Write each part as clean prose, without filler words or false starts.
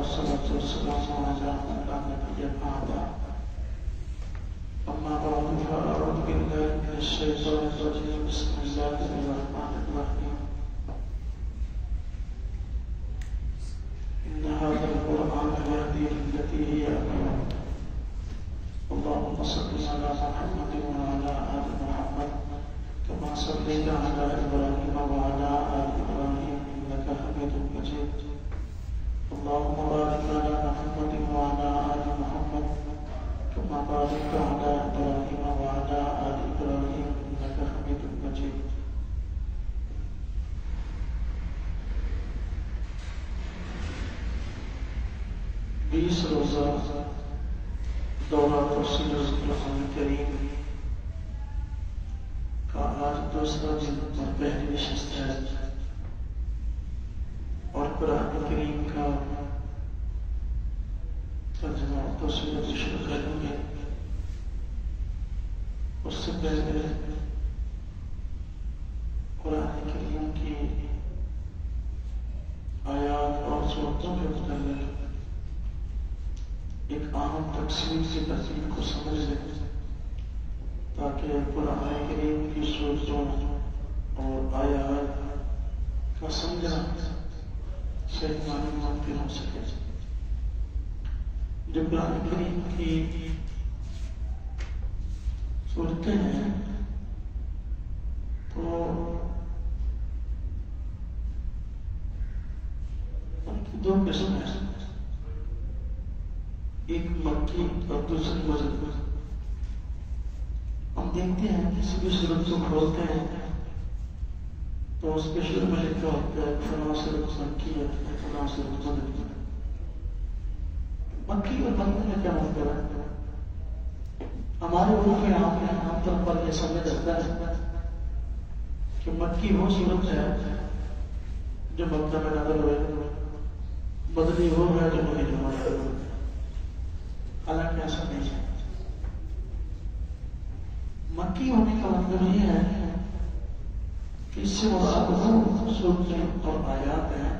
والصلاة والسلام على من لا نبي بعده. أما بعد فأعوذ بالله من الشيطان الرجيم. بسم الله الرحمن الرحيم. إن هذا القرآن يهدي للتي هي أقوم. اللهم صل على محمد وعلى آل محمد كما صليت على إبراهيم وعلى آل إبراهيم إنك حميد مجيد. اللهم بارك على محمد وعلى آل محمد كما باركت على إبراهيم وعلى آل إبراهيم إنك حميد مجيد. بیس روزہ دورہ تفسیر قرآن کریم کا آج دوسرا دن اور پہلی نشست ہے، اور قرآن کریم کا ترجمہ اور تفسیر شروع کریں گے۔ اس سے پہلے قرآن کریم کی آیات اور صورتوں کے متعلق ایک اہم تقسیم کی ترتیب کو سمجھ لیں، تاکہ قرآن کریم کی صورتوں اور آیات کا سمجھنا صحیح معنی میں ممکن ہو سکے۔ جو قرآن کریم کی صورتیں ہیں تو ان کی دو قسم ہیں، ایک مکی اور دوسری مدنی۔ ہم دیکھتے ہیں کسی بھی صورت کو کھولتے ہیں تو اس کے شروع میں لکھا ہوتا ہے فلاں صورت مکی ہے، فلاں صورت مدنی۔ مکی اور مدنی میں کیا مطلب ہے؟ ہمارے عرف عام میں عام طور پر یہ سمجھ جاتا ہے کہ مکی وہ صورت ہے جو مکہ میں نازل ہوئے، مدنی وہ ہے جو مدینہ میں نازل ہوئے۔ حالانکہ ایسا نہیں ہے۔ مکی ہونے کا مطلب یہ ہے کہ اس سے مراد وہ صورتیں اور آیات ہیں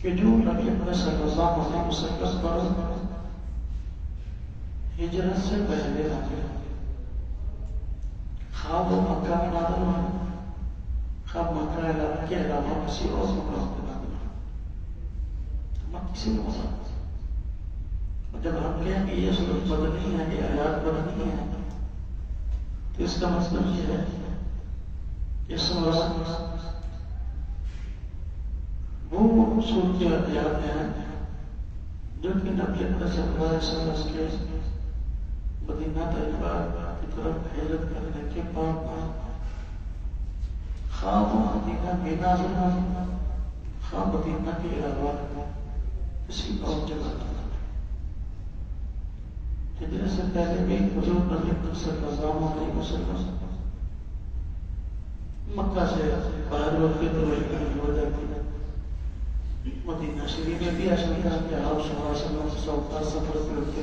کہ جو نبی اکرم صلی اللہ علیہ وسلم پر ہجرت سے پہلے نازل ہوئے، خواہ وہ مکہ میں نازل ہوئے، خواہ مکہ کے علاوہ کسی اور مقام پہ نازل ہوئے۔ مکی سے مراد جب ہم کہیں کہ یہ صورت مدنی ہے، یہ آیات مدنی ہے، تو اس کا مطلب یہ ہے کہ اس مراد وہ صورتیں آیات ہیں جو کہ نبی اکرم صلی اللہ علیہ وسلم کے مدینہ طیبہ کی طرف ہجرت کرنے کے بعد خواہ وہ مدینہ میں نازل ہوئے، خواہ مدینہ کے علاوہ کسی اور جگہ ہجرت سے پہلے بھی حضور نبی اکرم صلی اللہ علیہ وسلم مکہ سے باہر ہوتے تو ہو جاتی ہے۔ مدینہ شریف میں بھی ایسا تھا کہ آپ صلی اللہ علیہ وسلم سوکھا سفر پہ ہوتے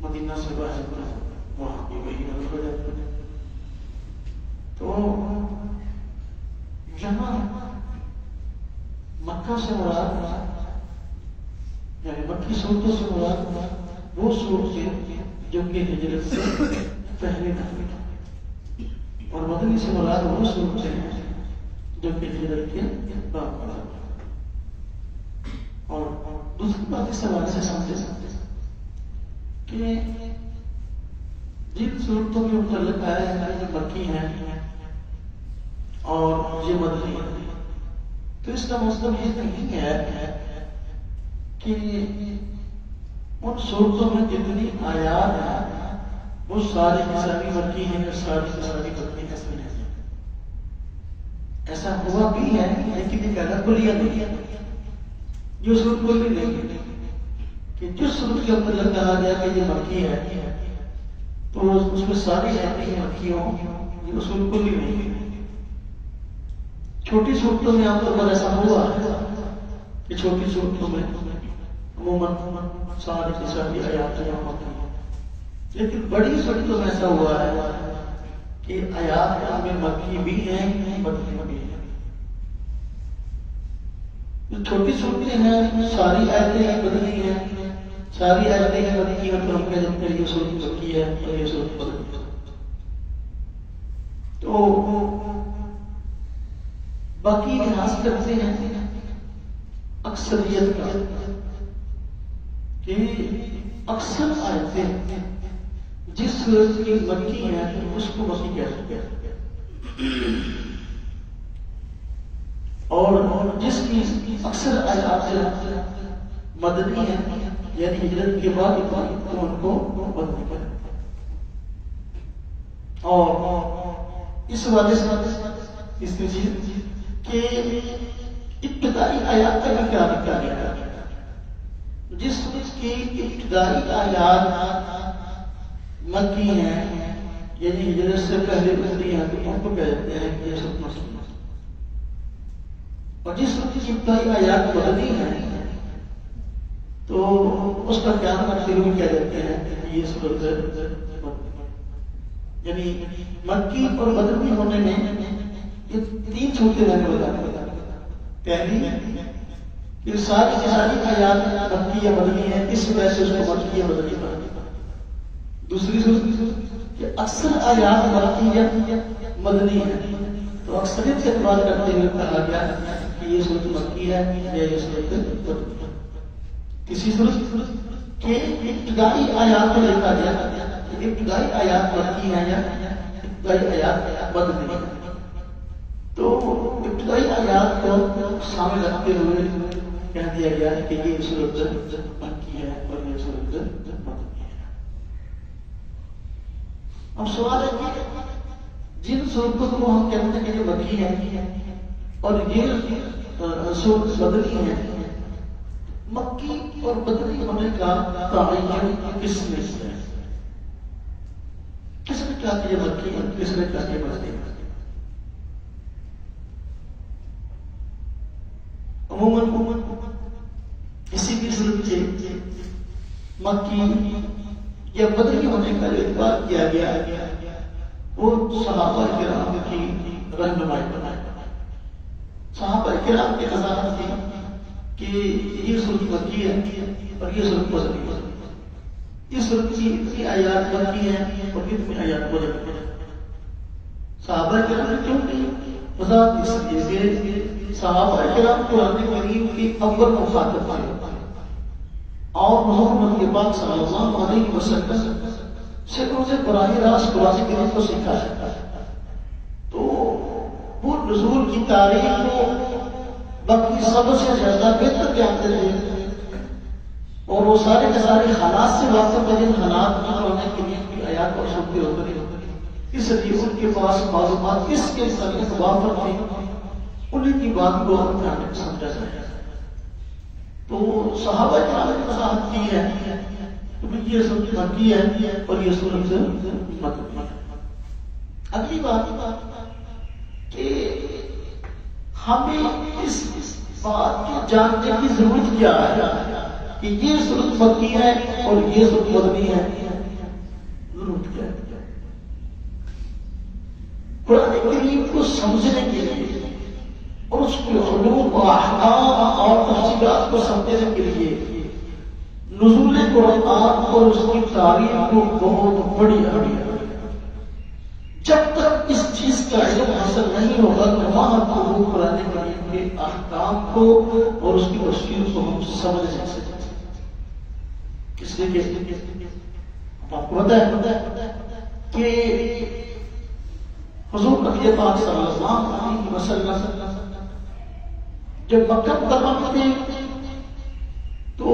مدینہ سے باہر وہاں بھی وہی ہو جاتی ہے۔ تو یہاں مکہ سے مراد یعنی مکی صورتوں سے مراد وہ صورتیں جو کہ ہجرت سے پہلے نازل ہوئی، اور مدنی سے مراد وہ صورتیں ہیں جو کہ ہجرت کے بعد نازل ہوئی۔ اور دوسری بات اس حوالے سے سمجھے کہ جن صورتوں کے متعلق آیا ہے یہ مکی ہیں اور یہ مدنی ہے، تو اس کا مطلب یہ نہیں ہے کہ ان صورتوں میں جتنی آیات ہیں وہ ساری ساری مکی ہیں، ساری ساری مدنی ایسا نہیں ہے۔ ایسا ہوا بھی ہے لیکن یہ کہنا کلیہ نہیں ہے، جو صورت کلی نہیں ہے کہ جس صورت کے اندر کہا گیا کہ یہ مکی ہے تو اس میں ساری آیتیں مکی ہوں، یہ اصول کلی نہیں ہے۔ چھوٹی صورتوں میں عام طور پر ایسا ہوا ہے کہ چھوٹی صورتوں میں عموماً ساری کی ساری آیات یہاں ہوتی ہیں، لیکن بڑی صورتوں میں ایسا ہوا ہے کہ آیات میں مکی بھی ہیں مدنی بھی ہیں۔ جو چھوٹی چھوٹی ہیں ساری آیتیں بدلی ہیں، ساری آیتیں بدلی ہیں، تو ہم کہہ دیتے ہیں یہ سورت مکی ہے اور یہ سورت مدنی ہے۔ تو باقی لحاظ کرتے ہیں اکثریت کا کہ اکثر آیتیں جس سورت کی مکی ہیں اس کو مکی کہتے ہیں، اور جس کی اکثر آیات مدنی ہیں یعنی ہجرت کے بعد تو ان کو مدنی کہتے ہیں۔ اور اس وجہ سے اس چیز کہ ابتدائی آیات کا کیا لکھا گیا ہے، جس کی ابتدائی آیات مکی ہیں یعنی ہجرت سے پہلے اتری ہیں تو ان کو کہتے ہیں کہ یہ سب مسلم، اور جس کی ابتدائی آیات مدنی ہیں تو اس کا خیال رکھتے ہوئے کہہ دیتے ہیں کہ یہ سورت یعنی مکی اور مدنی ہونے میں یہ تین چھوٹے رہنے والا ہے۔ پہلی کہ ساری آیات مکی یا مدنی ہیں، اس وجہ سے اس کو مکی یا مدنی بنا۔ دوسری صورت کہ اکثر آیات مکی یا مدنی ہیں، تو اکثریت سے اعتبار کرتے ہوئے کہا گیا کہ یہ صورت مکی ہے یا یہ صورت مدنی ہے۔ تیسری صورت کہ ابتدائی آیات کو لکھا گیا، ابتدائی آیات مکی ہیں یا ابتدائی آیات مدنی ہیں، تو ابتدائی آیات کو سامنے رکھتے ہوئے کہہ دیا گیا کہ یہ صورت مکی ہے اور یہ صورت مدنی ہے۔ اب سوال ہے کہ جن صورتوں کو ہم کہتے ہیں کہ یہ مکی ہے اور یہ صورت مدنی ہے، مکی اور مدنی ہونے کا تعین کس نے کیا؟ کس نے کہا کہ یہ مکی ہے، کس نے کہا کہ یہ مدنی ہے؟ عموماً اسی کی صورت سے مکی یا مدنی ہونے کا جو اعتبار کیا گیا وہ صحابہ کرام کی رہنمائی بنائے۔ صحابہ کرام کی نظارت تھی کہ یہ صورت مکی ہے اور یہ صورت مدنی ہے، یہ صورت کی اتنی آیات مکی ہے اور اتنی آیات مدنی ہے۔ صحابہ کرام نے کیوں نہیں؟ وضاحت اس لیے کہ صحابہ کرام قرآن کریم کی اول مخاطب تھے اور محمد کے پاک صلی اللہ علیہ وسلم سے انہوں نے براہ راست قرآن کریم کو سیکھا ہے، تو وہ نزول کی تاریخ کو باقی سب سے زیادہ بہتر جانتے تھے اور وہ سارے کے سارے حالات سے واقف ہے جن حالات میں قرآن کریم کی آیات اور سنتے ہوتے ہیں، اس لیے ان کے پاس معلومات اس کے ساتھ وافر تھی، انہیں کی بات کو سمجھا جائے۔ تو صحابہ کرام نے وضاحت کی ہے کہ یہ صورت مکی ہے اور یہ صورت مدنی ہے۔ اگلی بات کہ ہمیں اس بات کی جاننے کی ضرورت کیا ہے کہ یہ صورت مکی ہے اور یہ صورت مدنی ہے؟ ضرورت کیا ہے؟ قرآن کریم کو سمجھنے کے لیے اور اس کے علوم و احکام اور تفصیلات کو سمجھنے کے لیے نزول قرآن اور اس کی تاریخ کو بہت بڑی اہمیت ہے۔ جب تک اس چیز کا علم حاصل نہیں ہوگا تو وہاں کو قرآن کریم کے احکام کو اور اس کی تفصیل کو ہم سمجھ نہیں سکتے۔ اس لیے آپ کو پتہ ہے کہ حضور نبی پاک صلی اللہ علیہ وسلم جب مکہ مکرمہ تھے تو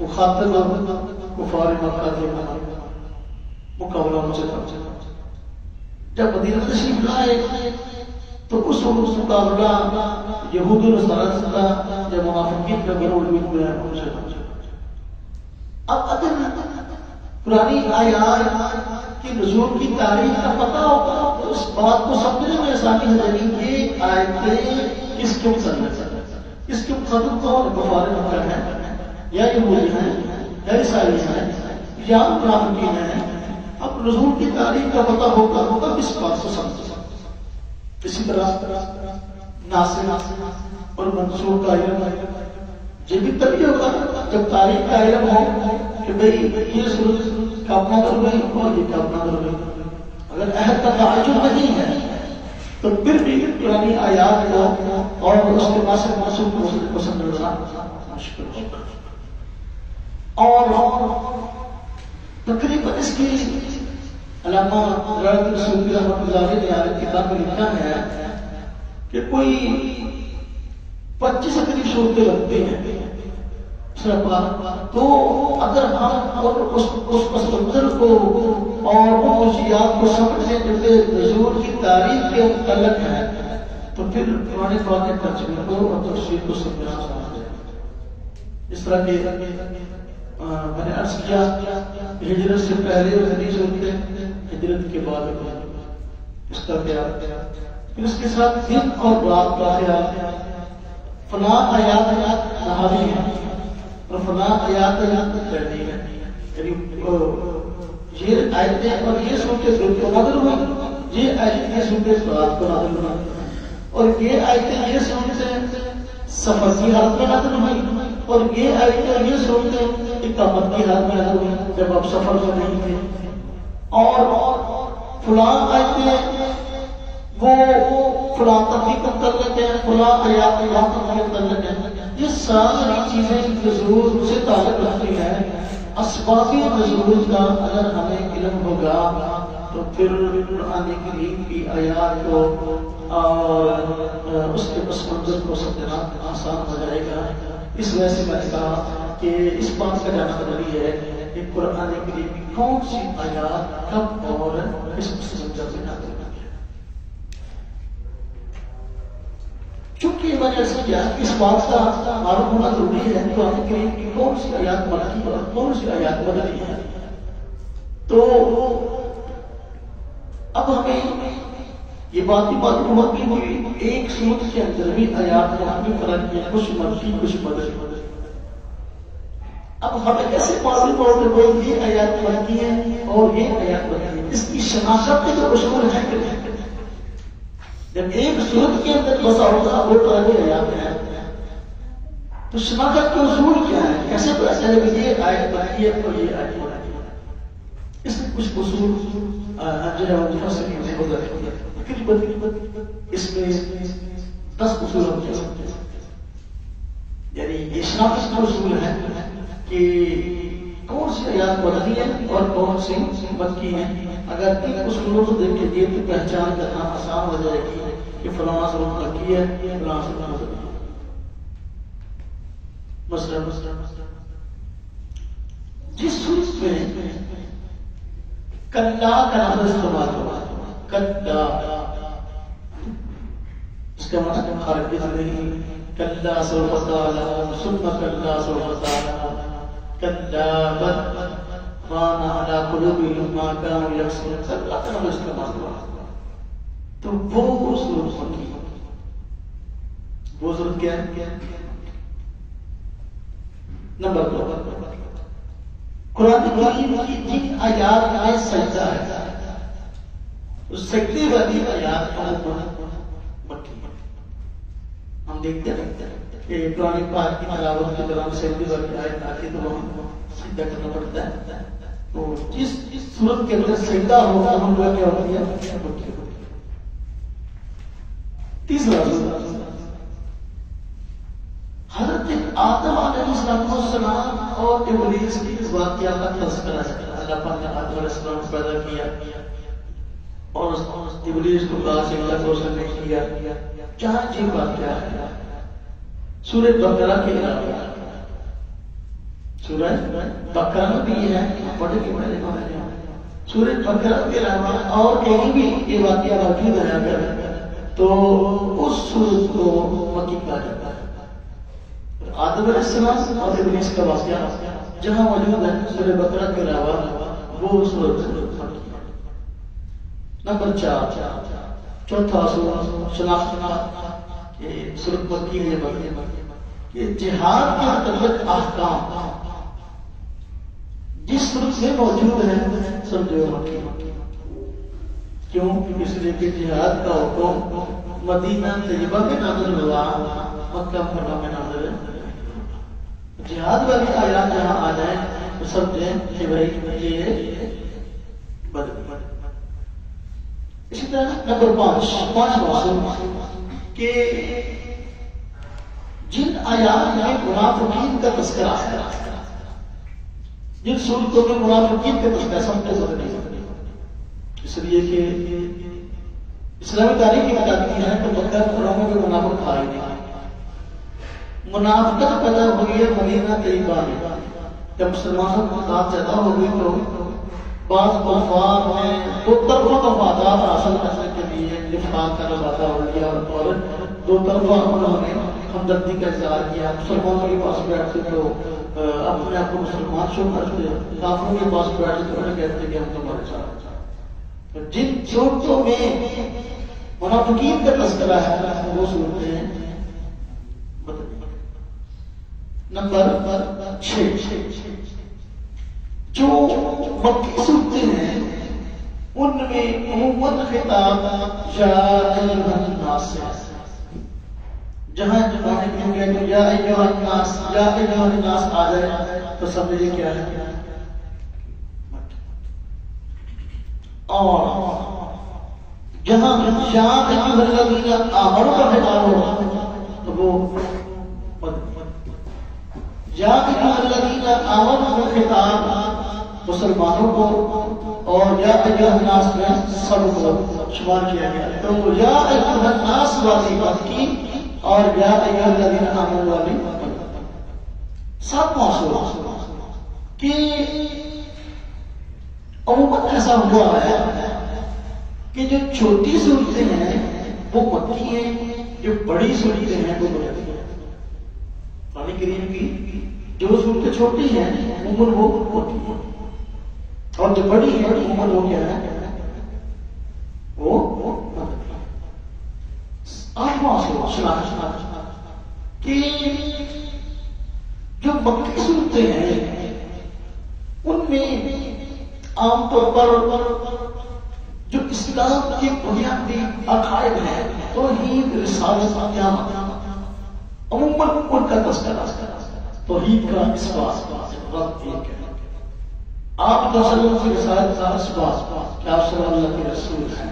مخاطب کفار مکہ تھے، مقابلہ ان سے کرتے۔ جب مدینہ تشریف لائے تو اس وقت مقابلہ یہود و نصارہ کا یا منافقین کا گروہ ان سے کرتے۔ اب اگر پرانی آیات کی نزول کی تاریخ کا پتہ ہوتا تو اس بات کو سمجھنے میں آسانی ہو جائے گی یہ آیتیں کس کے مخاطب کون کفار مکہ ہیں یا یہودی ہیں یا عیسائی ہیں یا منافقین ہیں۔ اب نزول کی تاریخ کا پتہ ہوگا کس بات کو سمجھ۔ اسی طرح ناصر اور منصوب کا علم ہے، یہ بھی تبھی ہوگا جب تاریخ کا علم ہو کہ بھئی یہ صورت کب نازل ہوئی اور یہ کب نازل ہوئی۔ اگر عہد کا تعجب نہیں ہے تو پھر بھی پرانی آیات کو اور اس کے بعد سے منصوب کو سمجھنا مشکل ہوگا۔ اور تقریباً اس کی علامہ رائد رسول رحمۃ اللہ علیہ نے کتاب میں لکھا ہے کہ کوئی 25 سے قریب صورتیں لگتے ہیں، تو اگر ہم اس پس منظر کو اور خصوصیات کو سمجھیں جو کہ نزول کی تاریخ کے متعلق ہے تو پھر قرآن پاک کے ترجمے کو اور تفسیر کو سمجھنا آسان ہے۔ اس طرح کے میں نے عرض کیا ہجرت سے پہلے اور حدیث ہوتے ہیں، ہجرت کے بعد اس کا کیا، پھر اس کے ساتھ دن اور رات کا خیال، فلاں آیات نہاری ہے اور فلاں آیات پہلی ہے، یعنی یہ آیتیں اور یہ سورتیں دن کو نازل ہوئی، یہ آیتیں یہ سورتیں رات کو نازل ہوئی، اور یہ آیتیں یہ سورتیں سفر کی حالت میں نازل ہوئی، اور یہ آیتیں یہ سورتیں اقامت کی حالت میں نازل ہوئی جب آپ سفر میں نہیں تھے، اور فلاں آیتیں وہ فلاں تحقیق متعلق ہے، فلاں آیات متعلق ہے۔ یہ ساری چیزیں نزول سے تعلق رکھتی ہیں۔ اسباب نزول کا اگر ہمیں علم ہوگا تو پھر قرآن کریم کی آیات کو اور اس کے پس منظر کو سمجھنا آسان ہو جائے گا۔ اس وجہ سے میں نے کہا کہ اس بات کا جانا ضروری ہے کہ قرآن کریم کی کون سی آیات کب اور اس پس منظر سے نازل ہوئی ہے۔ چونکہ میں نے ایسا کیا اس بات کا معلوم ہونا ضروری ہے قرآن کریم کی کون سی آیات مکی اور کون سی آیات مدنی ہے، تو اب ہمیں یہ بات بھی معلوم ہوتی ہوئی ایک سورت کے اندر بھی آیات میں ہم بھی فرق کیا، کچھ مکی کچھ مدنی۔ اب ہمیں کیسے معلوم ہو کہ یہ آیات مکی ہے اور یہ آیات مدنی ہے؟ اس کی شناخت کے جو اصول ہیں کہ جب ایک سورت کے اندر بسا ہوتا وہ طرح آیات ہیں تو شناخت کے اصول کیا ہے، کیسے پتا چلے کہ یہ آیت مکی ہے اور یہ آیت مدنی ہے؟ اس میں کچھ اصول جو ہے وہ مفسرین نے وضع کیا ہے۔ اس میں 10 اصول ہم کہہ سکتے ہیں، یعنی یہ شناخت کا اصول ہے کہ کون سی آیات مدنی ہے اور کون سی مکی ہے۔ اگر ان اصولوں کو دیکھ کے یہ تو پہچان کرنا آسان ہو جائے گی کہ فلاں سورت مکی ہے فلاں سورت مدنی ہے۔ مثلا جس سورت میں کلا کا لفظ استعمال ہوا، کلا اس کا مطلب ہرگز نہیں، کلا سوف تعلمون ثم کلا سوف تعلمون کلا بل ران علی قلوبہم ما کانوا یکسبون، کلا کا لفظ استعمال ہوا تو وہ سورت مکی، وہ سورت کیا ہے؟ نمبر 2 قرآن کریم کی جن آیات میں سجدہ ہے اس سجدے والی آیات مکی ہے۔ ہم دیکھتے ہیں کہ قرآن پاک کی تلاوت کے دوران سجدے والی آیت آتی ہے تو ہم سجدہ کرنا پڑتا ہے، تو جس صورت کے اندر سجدہ ہوگا ہم لوگ کیا ہوتی ہے مکی ہوتی ہے۔ تیسرا حضرت آدم علیہ السلام اور ابلیس کی اس واقعہ کا تذکرہ ہے۔ اللہ پاک نے آدم علیہ السلام کو پیدا کیا اور ابلیس کو اللہ سے اللہ کو سن نہیں کیا، جہاں جی واقعہ ہے سورہ بقرہ کے علاوہ، سورہ بقرہ میں بھی ہے پڑھے کے پہلے سورہ بقرہ کے علاوہ اور کہیں بھی یہ واقعہ موجود ہے اگر تو اس سورت کو مکی کہا جاتا ہے۔ آدم علیہ السلام اور ابلیس کا واقعہ جہاں موجود ہے سورہ بقرہ کے علاوہ وہ سورت مکی ہے۔ نمبر 4 چوتھا سورت شناخت کہ سورت مکی ہے کہ جہاد کے متعلق احکام جس سورت میں موجود ہے سمجھو مکی۔ کیوں؟ اس لیے کہ جہاد کا حکم مدینہ طیبہ میں نازل ہوا، مکہ مکرمہ میں نازل ہے۔ جہاد والی آیات جہاں آ جائیں تو سمجھیں کہ بھائی یہ بدل۔ اسی طرح نمبر 5 موضوع کہ جن آیات میں منافقین کا تذکرہ ہے، جن صورتوں میں منافقین کا تذکرہ سمجھے ضروری ہے، اس لیے کہ اسلامی تاریخ یہ بتاتی ہے کہ مکہ مکرمہ میں منافق تھا ہی نہیں۔ منافقت پیدا ہوئی ہے مدینہ طیبہ میں۔ جب مسلمانوں کی تعداد زیادہ ہو گئی تو بعض مفاد میں دو طرفہ مفادات حاصل کرنے کے لیے نفاق کا نباتہ ہو لیا اور دو طرفہ انہوں نے ہمدردی کا اظہار کیا۔ مسلمانوں کے پاس بیٹھتے تو اپنے آپ کو مسلمان شو کرتے، کافروں کے پاس بیٹھتے تو انہیں کہتے کہ ہم تمہارے ساتھ۔ جن صورتوں میں منافقین کا تذکرہ ہے وہ صورتیں نمبر 6 جو مکی صورتیں ہیں ان میں عموماً خطاب یا ایھا الناس سے، جہاں یا ایھا الناس یا ایھا الناس آ جائے تو سمجھے کیا ہے۔ اور جہاں یا ایھا الذین آمنوا کا خطاب ہو تو وہ یا ایھا الذین آمنوا کا خطاب مسلمانوں کو اور یا ایھا الناس میں سب کو شمار کیا گیا۔ تو یا ایھا الناس والی بات کی اور یا ایھا الذین آمنوا والی سب موصول کہ عموماً ایسا ہوا ہے کہ جو چھوٹی صورتیں ہیں وہ مکی ہیں، جو بڑی صورتیں ہیں وہ مدنی ہیں۔ قرآن کریم کی جو صورتیں چھوٹی ہیں عموماً وہ مکی ہیں اور جو بڑی ہیں عموماً وہ کیا ہے، وہ مدنی ہیں۔ آٹھواں سنا کہ جو مکی صورتیں ہیں ان میں عام طور پر جو اسلام کی بنیادی عقائد ہیں توحید، رسالت، قیامت، عموماً ان کا تذکرہ توحید کا اثبات رب ایک ہے۔ آپ صلی اللہ علیہ وسلم کی رسالت کا اثبات کہ آپ صلی اللہ کے رسول ہیں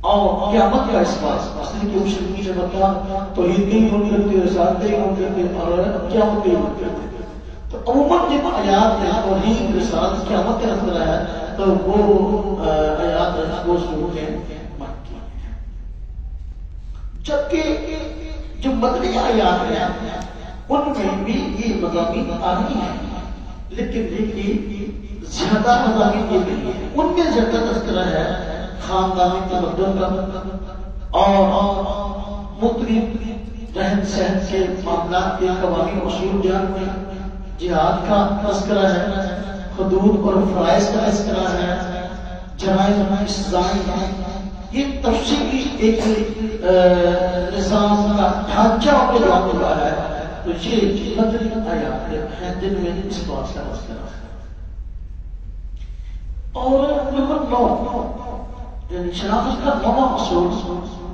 اور قیامت کا اثبات، اس لیے کہ مشرکین نے بتایا توحید کے ہی منکر کرتے، رسالت کے ہی منکر کرتے اور قیامت کے ہی منکر کرتے۔ تو عموماً جب آیات میں توحید، رسالت، قیامت کا تذکرہ ہے تو وہ آیات وہ صورتیں مکی ہیں۔ جبکہ جو مدنی آیات ہیں ان میں بھی یہ مضامین آنی ہیں، لیکن دیکھیے زیادہ مضامین یہ نہیں ہے۔ ان میں زیادہ تذکرہ ہے خاندانی تمدن کا اور مختلف رہن سہن کے معاملات کے قوانین اصول جان میں، جہاد کا تذکرہ ہے، حدود اور فرائض کا تذکرہ ہے، جرائم سزائیں ہیں۔ یہ تفصیلی ایک نظام کا ڈھانچہ ہو کے جواب ہوا ہے۔ تو یہ مدنی آیات ہیں جن میں اس بات کا تذکرہ ہے۔ اور نمبر 9 یعنی شناخت کا 9واں اصول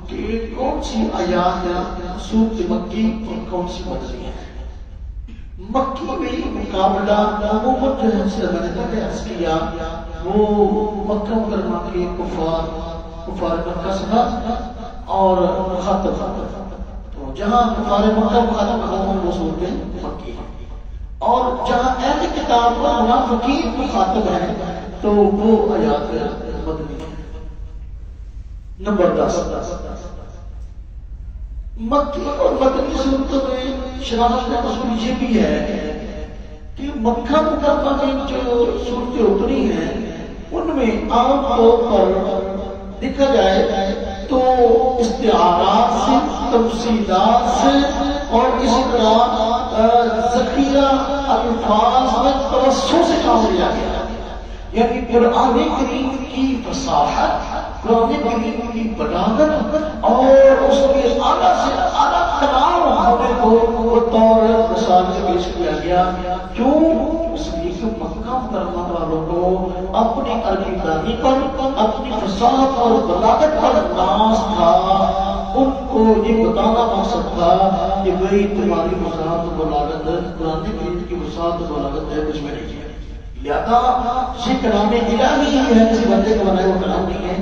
کہ کون سی آیات یا سورت مکی اور کون سی مدنی ہے۔ مکی میں مقابلہ عموماً جو ہے سے میں نے پہلے عرض کیا وہ مکہ مکرمہ کے کفار مکہ سے اور مخاطب، تو جہاں کفار مکہ مخاطب وہ صورتیں مکی ہیں، اور جہاں اہل کتاب اور منافقین مخاطب ہیں تو وہ آیات مدنی ہیں۔ نمبر 10 مکی اور مدنی صورتوں میں شناخت کا اصول یہ بھی ہے کہ مکہ مکرمہ میں جو صورتیں اتری ہیں ان میں عام طور پر دیکھا جائے تو استعارات سے، تفصیلات سے اور اسی طرح ذخیرہ الفاظ میں توسع سے کام لیا گیا، یعنی قرآن کریم کی فصاحت، قرآن کریم کی بلاغت اور اس کے اعلیٰ سے اعلیٰ کلام ہونے کو بطور مثال سے پیش کیا گیا۔ کیوں؟ اس لیے کہ مکہ مکرمہ والوں کو کو اپنی عربی دانی پر، اپنی فصاحت اور بلاغت پر ناز تھا، ان کو یہ بتانا مقصد تھا کہ بھئی تمہاری وسعت و بلاغت قرآن کریم کی وسعت و بلاغت ہے، کچھ میں نہیں ہے، لہذا یہ کلام الہی ہے، کسی بندے کا بنایا وہ کلام نہیں ہے۔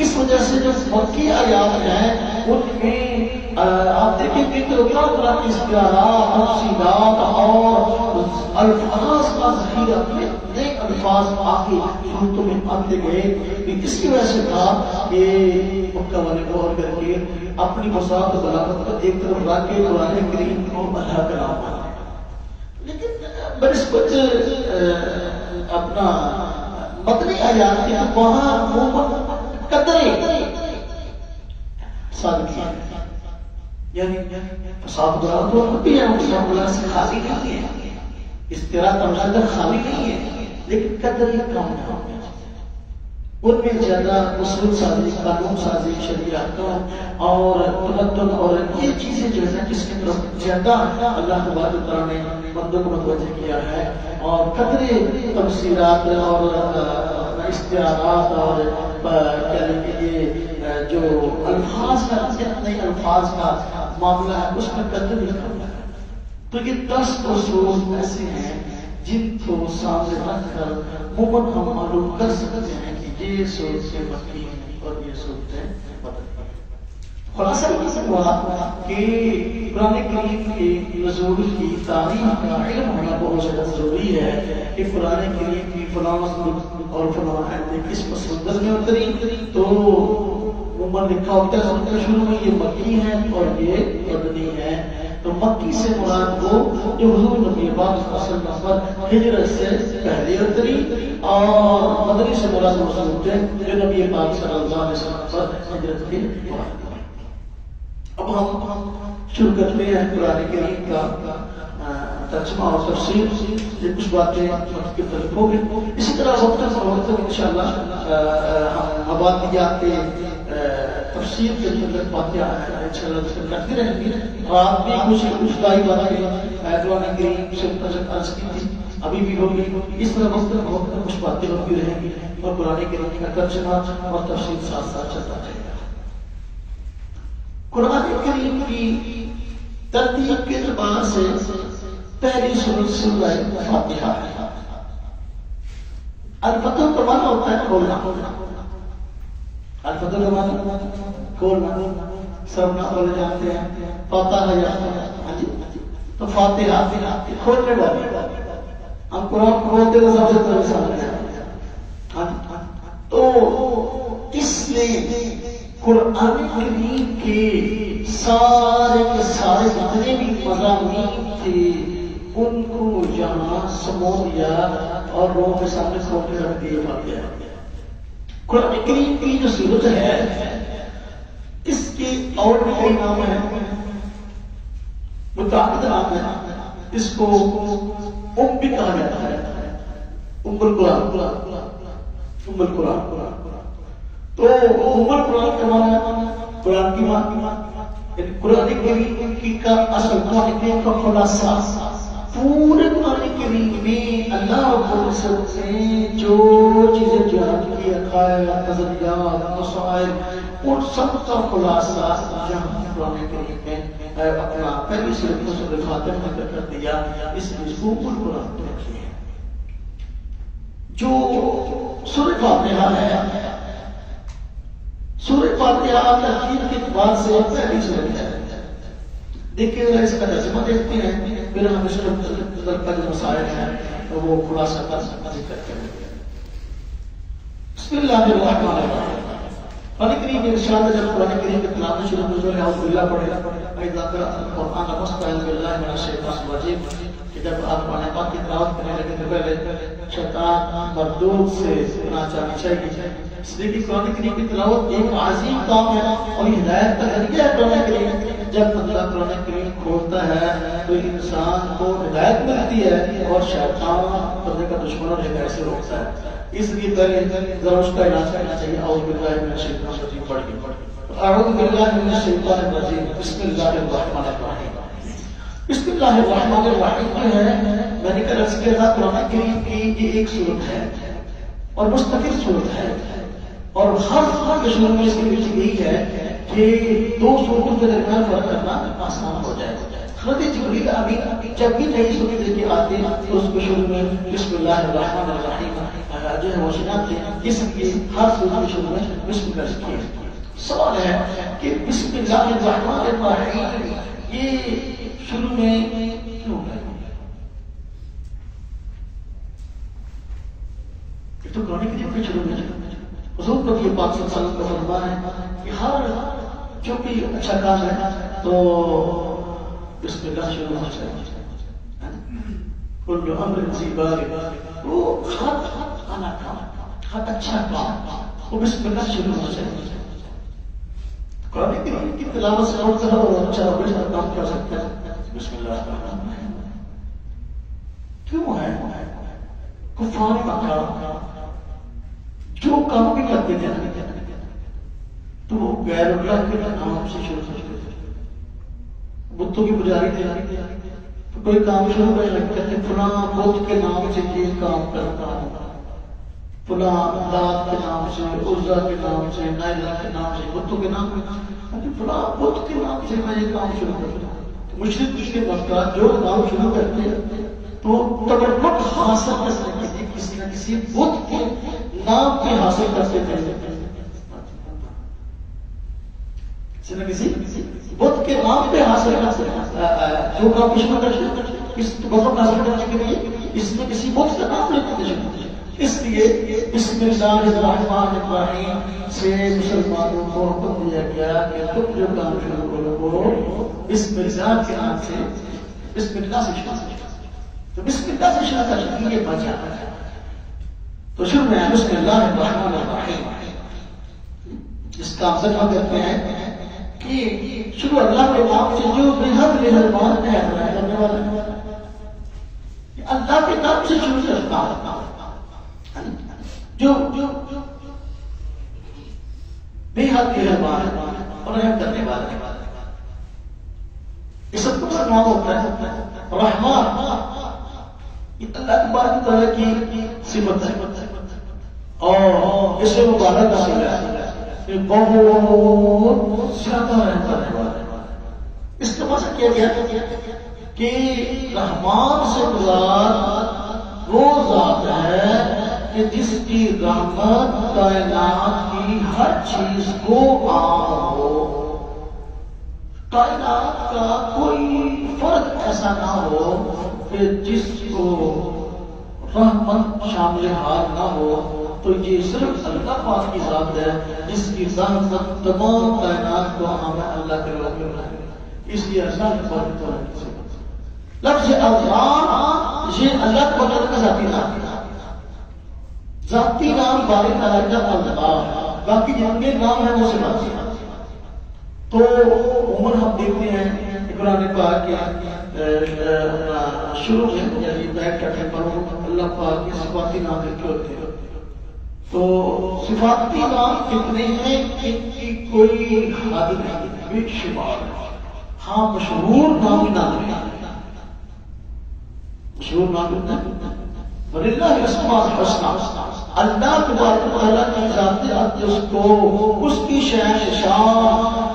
اس وجہ سے جو مکی آیات ہیں ان میں آپ دیکھیں گے کہ قرآن کی اختیارات، تفصیلات اور الفاظ کا ذخیرہ، نئے الفاظ آگے صورتوں میں آتے گئے، کہ اس کی وجہ سے تھا کہ مکہ والے غور کر کے اپنی وسعت و بلاغت کو ایک طرف لا کے قرآن کریم کو اللہ کا نام ہے۔ لیکن بنسبت اپنا مدنی آیات کے وہاں قدرے ثابت کیا، یعنی فساد برات تو بھی ہے، فساد برات سے خالی نہیں ہے، اس طرح تماشا خالی نہیں ہے، لیکن قدر یہ کام ہے، ان میں زیادہ اصول سازی، قانون سازی، شریعت اور تمدن اور یہ چیزیں جو ہے جس کی طرف زیادہ اللہ تبارک و تعالیٰ نے بندوں کو متوجہ کیا ہے، اور قدرے تفصیلات اور استعارات اور یہ جو الفاظ کا نئے الفاظ کا معاملہ ہے اس میں قدر نہیں کرنا ہے۔ تو یہ 10 اصول ایسے ہیں جن کو سامنے رکھ کر مومن ہم معلوم کر سکتے ہیں کہ یہ صورت سے مکی اور یہ صورت سے مدنی۔ خلاصہ یہ ہوا کہ قرآن کریم کے نزول کی تاریخ کا علم ہونا بہت زیادہ ضروری ہے، کہ قرآن کریم کی فلاں اور فلاں آیتیں کس مسودر میں اتری، تو عموماً لکھا ہوتا ہے شروع میں یہ مکی ہے اور یہ مدنی ہے۔ تو مکی سے مراد وہ جو حضور نبی پاک صلی اللہ علیہ وسلم ہجرت سے پہلے اتری، اور مدنی سے مراد وہ صورت ہے جو نبی پاک صلی اللہ علیہ وسلم پر ہجرت کے بعد۔ اب ہم شروع کرتے ہیں قرآن کریم کا ترجمہ اور تفسیر، یہ کچھ باتیں وقت کی طرف ہوگی، اسی طرح وقت فروغت انشاءاللہ ہم مبادیات تفسیر کے اندر باتیں انشاءاللہ کرتے رہیں گے۔ رات بھی کچھ دائی باتیں قرآن کریم سے متعلق عرض کی تھی، ابھی بھی ہوگی، اس طرح وقت کچھ باتیں ہوتی رہیں گی، اور قرآن کریم کا ترجمہ اور تفسیر ساتھ ساتھ چلتا رہے گا۔ قرآن کریم کی ترتیب کے اعتبار سے پہلی سورت سورہ فاتحہ ہے۔ الفتح کا معنی ہوتا ہے کھولنا، الفتح کا معنی کھولنا، سب نہ بولے جاتے ہیں فاتحہ یا تو فاتحہ کھولنے والی، ہم قرآن کھولتے تو سب سے پہلے سامنے آتے ہیں۔ تو اس نے قرآن کریم کے سارے جتنے بھی مضامین تھے ان کو یہاں سمو دیا اور لوگوں کے سامنے کھول رکھ دیا فاتحہ۔ قرآن کریم کی جو صورت ہے اس کے اور بھی کئی نام ہیں، متعدد نام ہیں، اس کو بھی کہا جاتا ہے، ام القرآن۔ تو ام القرآن کا معنی قرآن کی ماں، قرآن کریم کی کا اصل قرآن کریم کا خلاصہ، پورے قرآن کریم میں اللہ رب العزت نے جو چیزیں بیان کی، عقائد، نظریات، مسائل، ان سب کا خلاصہ یہاں قرآن کریم میں اپنا پہلی سورۃ فاتحہ میں کر دیا، اس میں ام القرآن رکھی ہے۔ جو سورۃ فاتحہ ہے، سورۃ فاتحہ ترتیب کے اعتبار سے پہلی سورت ہے۔ دیکھیے ذرا اس کا ترجمہ دیکھتے ہیں، پھر ہم اس کا جو مسائل ہیں وہ خلاصہ کا ذکر کریں گے۔ بسم اللہ الرحمن الرحیم۔ قرآن کریم کے ارشاد ہے، جب قرآن کریم کے تلاوت شروع ہو جائے اعوذ باللہ پڑھے، اذا قرأت القرآن فاستعذ باللہ من الشیطان الرجیم، کہ جب آپ قرآن پاک کی تلاوت کرنے لگے تو پہلے شیطان مردود سے پناہ چاہنی چاہیے، اس لیے کہ قرآن کریم کی تلاوت ایک عظیم کام ہے اور ہدایت کا ذریعہ ہے۔ قرآن کریم جب بندہ قرآن کریم کھولتا ہے تو انسان کو ہدایت ملتی ہے، اور شیطان بندے کا دشمن اور ہدایت سے روکتا ہے۔ اس لیے پہلے ذرا اس کا علاج کرنا چاہیے، اعوذ باللہ من الشیطان الرجیم پڑھ کے، اعوذ باللہ من الشیطان الرجیم، بسم اللہ الرحمن الرحیم۔ بسم اللہ الرحمن الرحیم جو ہے، میں نے کل عرض کیا تھا قرآن کریم کی یہ ایک سورت ہے، اور مستقل صورت ہے، اور ہر کے شروع میں اس کے پیچھے یہی ہے کہ دو صورتوں کے درمیان فرق کرنا آسان ہو جائے۔ حضرت جبریل امین جب بھی نئی صورت لے کے آتے ہیں تو اس کو شروع میں بسم اللہ الرحمن الرحیم جو ہے وہ سناتے ہیں، اس لیے ہر صورت کے شروع میں بسم اللہ لکھیے۔ سوال ہے کہ بسم اللہ الرحمن الرحیم یہ شروع میں کیوں ہے؟ تو قرآن کریم کے شروع میں حضور نبی پاک صلی اللہ علیہ وسلم کا فرمان ہے کہ ہر جو بھی اچھا کام ہے تو بسم اللہ شروع ہونا چاہیے۔ کل امر ذی بال، وہ ہر اچھا کام وہ بسم اللہ شروع ہونا چاہیے۔ قرآن کریم کی تلاوت سے اور اچھا کام کر سکتا ہے بسم اللہ الرحمن الرحیم۔ کیوں ہے کفار مکہ جو کام بھی کرتے تھے تو وہ غیر اللہ کے نام سے شروع کرتے تھے، بتوں کی پجاری تھے تو کوئی کام شروع کرتے تھے فلاں بت کے نام سے یہ کام کرتا ہوں، فلاں لات کے نام سے، عزا کے نام سے، نائلہ کے نام سے، بتوں کے نام سے، فلاں بت کے نام سے میں یہ کام شروع کرتا ہوں۔ مشرک کے وقت جو کام شروع کرتے تو تبرک حاصل کرنے کے لیے کسی نہ کسی بت کے نام پہ حاصل کرتے تھے، کسی نہ کسی بت کے نام پہ حاصل کرتے جو کام شروع کرتے اس تبرک حاصل کرنے کے لیے اس میں کسی بت کا نام لیتے تھے۔ اس لیے بسم اللہ الرحمن الرحیم سے مسلمانوں کو حکم دیا گیا کہ تم جو کام شروع کرو وہ بسم اللہ کے نام سے، بسم اللہ سے شروع کرو۔ تو بسم اللہ سے شروع کرنے یہ وجہ ہے، تو شروع میں بسم اللہ الرحمن الرحیم۔ اس کا ذکر کرتے ہیں کہ شروع اللہ کے نام سے جو بےحد مہربان ہے کرنے والا، اللہ کے نام سے شروع کرتا ہے جو بےحد مہربان اور رحم کرنے والا ہے۔ یہ سب کا نام ہوتا ہے رحمان، یہ اللہ تبارک و تعالیٰ کی صفت ہے اور اس سے مبارک حاصل ہے، بہت زیادہ رحم کرنے والا ہے۔ اس کا مطلب کیا گیا کہ رحمان سے مراد وہ ذات ہے کہ جس کی رحمت کائنات کی ہر چیز کو عام ہو، کائنات کا کوئی فرد ایسا نہ ہو کہ جس کو رحمت شامل حال نہ ہو، تو یہ صرف اللہ پاک کی ذات ہے جس کی رحمت تمام کائنات کو عام ہے، اللہ کے رحمت ہے۔ اس لیے اللہ نے بات کر لفظ اللہ یہ اللہ کو کا ذاتی نام ہے، ذاتی نام باری تعالیٰ کا اللہ، باقی جتنے نام ہیں وہ صفات ہیں۔ تو عمر ہم دیکھتے ہیں قرآن پاک کے شروع میں یعنی بیک کرنے پر اللہ پاک کے صفاتی نام لکھے ہوتے ہیں، تو صفاتی نام کتنے ہیں ان کی کوئی حد نہیں، بے شمار ہے۔ ہاں مشہور نام ہے، مشہور نام وَلِلَّهِ الْأَسْمَاءُ الْحُسْنَى، اللہ تبارک و تعالیٰ کی ذات اقدس کو اس کی شان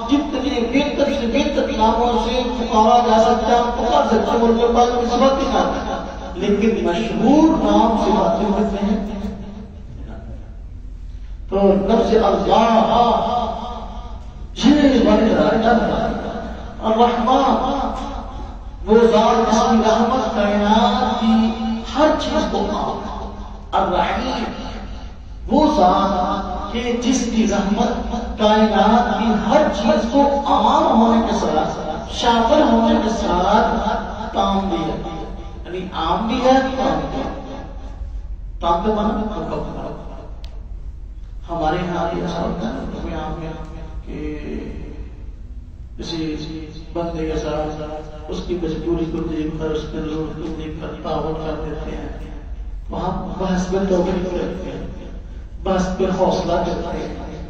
جتنے بہتر سے بہتر ناموں سے پکارا جا سکتا ہے، پکار سکتے ہیں، اور اللہ پاک کی صفاتی نام ہے، لیکن مشہور نام صفاتی ہوتے ہیں۔ تو لفظ اللہ یہ الرحمن وہ ذات جس کی رحمت کائنات کی ہر چیز کو عام ہے، الرحیم وہ ذات کہ جس کی رحمت کائنات کی ہر چیز کو عام ہونے کے ساتھ، شامل ہونے کے ساتھ تام بھی ہے، یعنی عام بھی ہے، تام بھی ہے۔ تام کا معنی مکمل۔ ہمارے یہاں یہ ایسا ہوتا ہے عام میں کہ کسی بندے کے ساتھ اس کی مجبوری کو دیکھ کر، اس کی ضرورت کو دیکھ کر تعاون کر دیتے ہیں، وہاں بحث پہ توفیق کرتے ہیں، بحث پہ حوصلہ کرتے ہیں،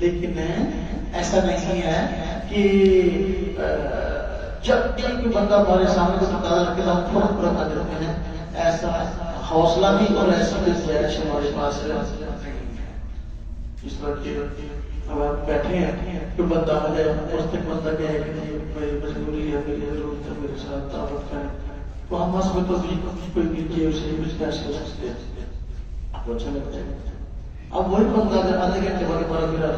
لیکن ایسا نہیں ہے کہ جب کوئی بندہ ہمارے سامنے کو تقاضا رکھے تو ہم فوراً پورا کر دیتے ہیں، ایسا حوصلہ بھی اور ایسی گنجائش ہمارے پاس ہے اس طرح کے اب آپ بیٹھے ہیں کوئی بندہ آ جائے اس تک بندہ کہے کہ میری مجبوری ہے میری ضرورت ہے میرے ساتھ دعوت کریں تو ہم بس میں تو کوئی بھی کہ اسے کچھ پیسے ہو سکتے ہیں آپ کو اچھا لگتا ہے. اب وہی بندہ اگر آدھے گھنٹے بعد ہمارا گرا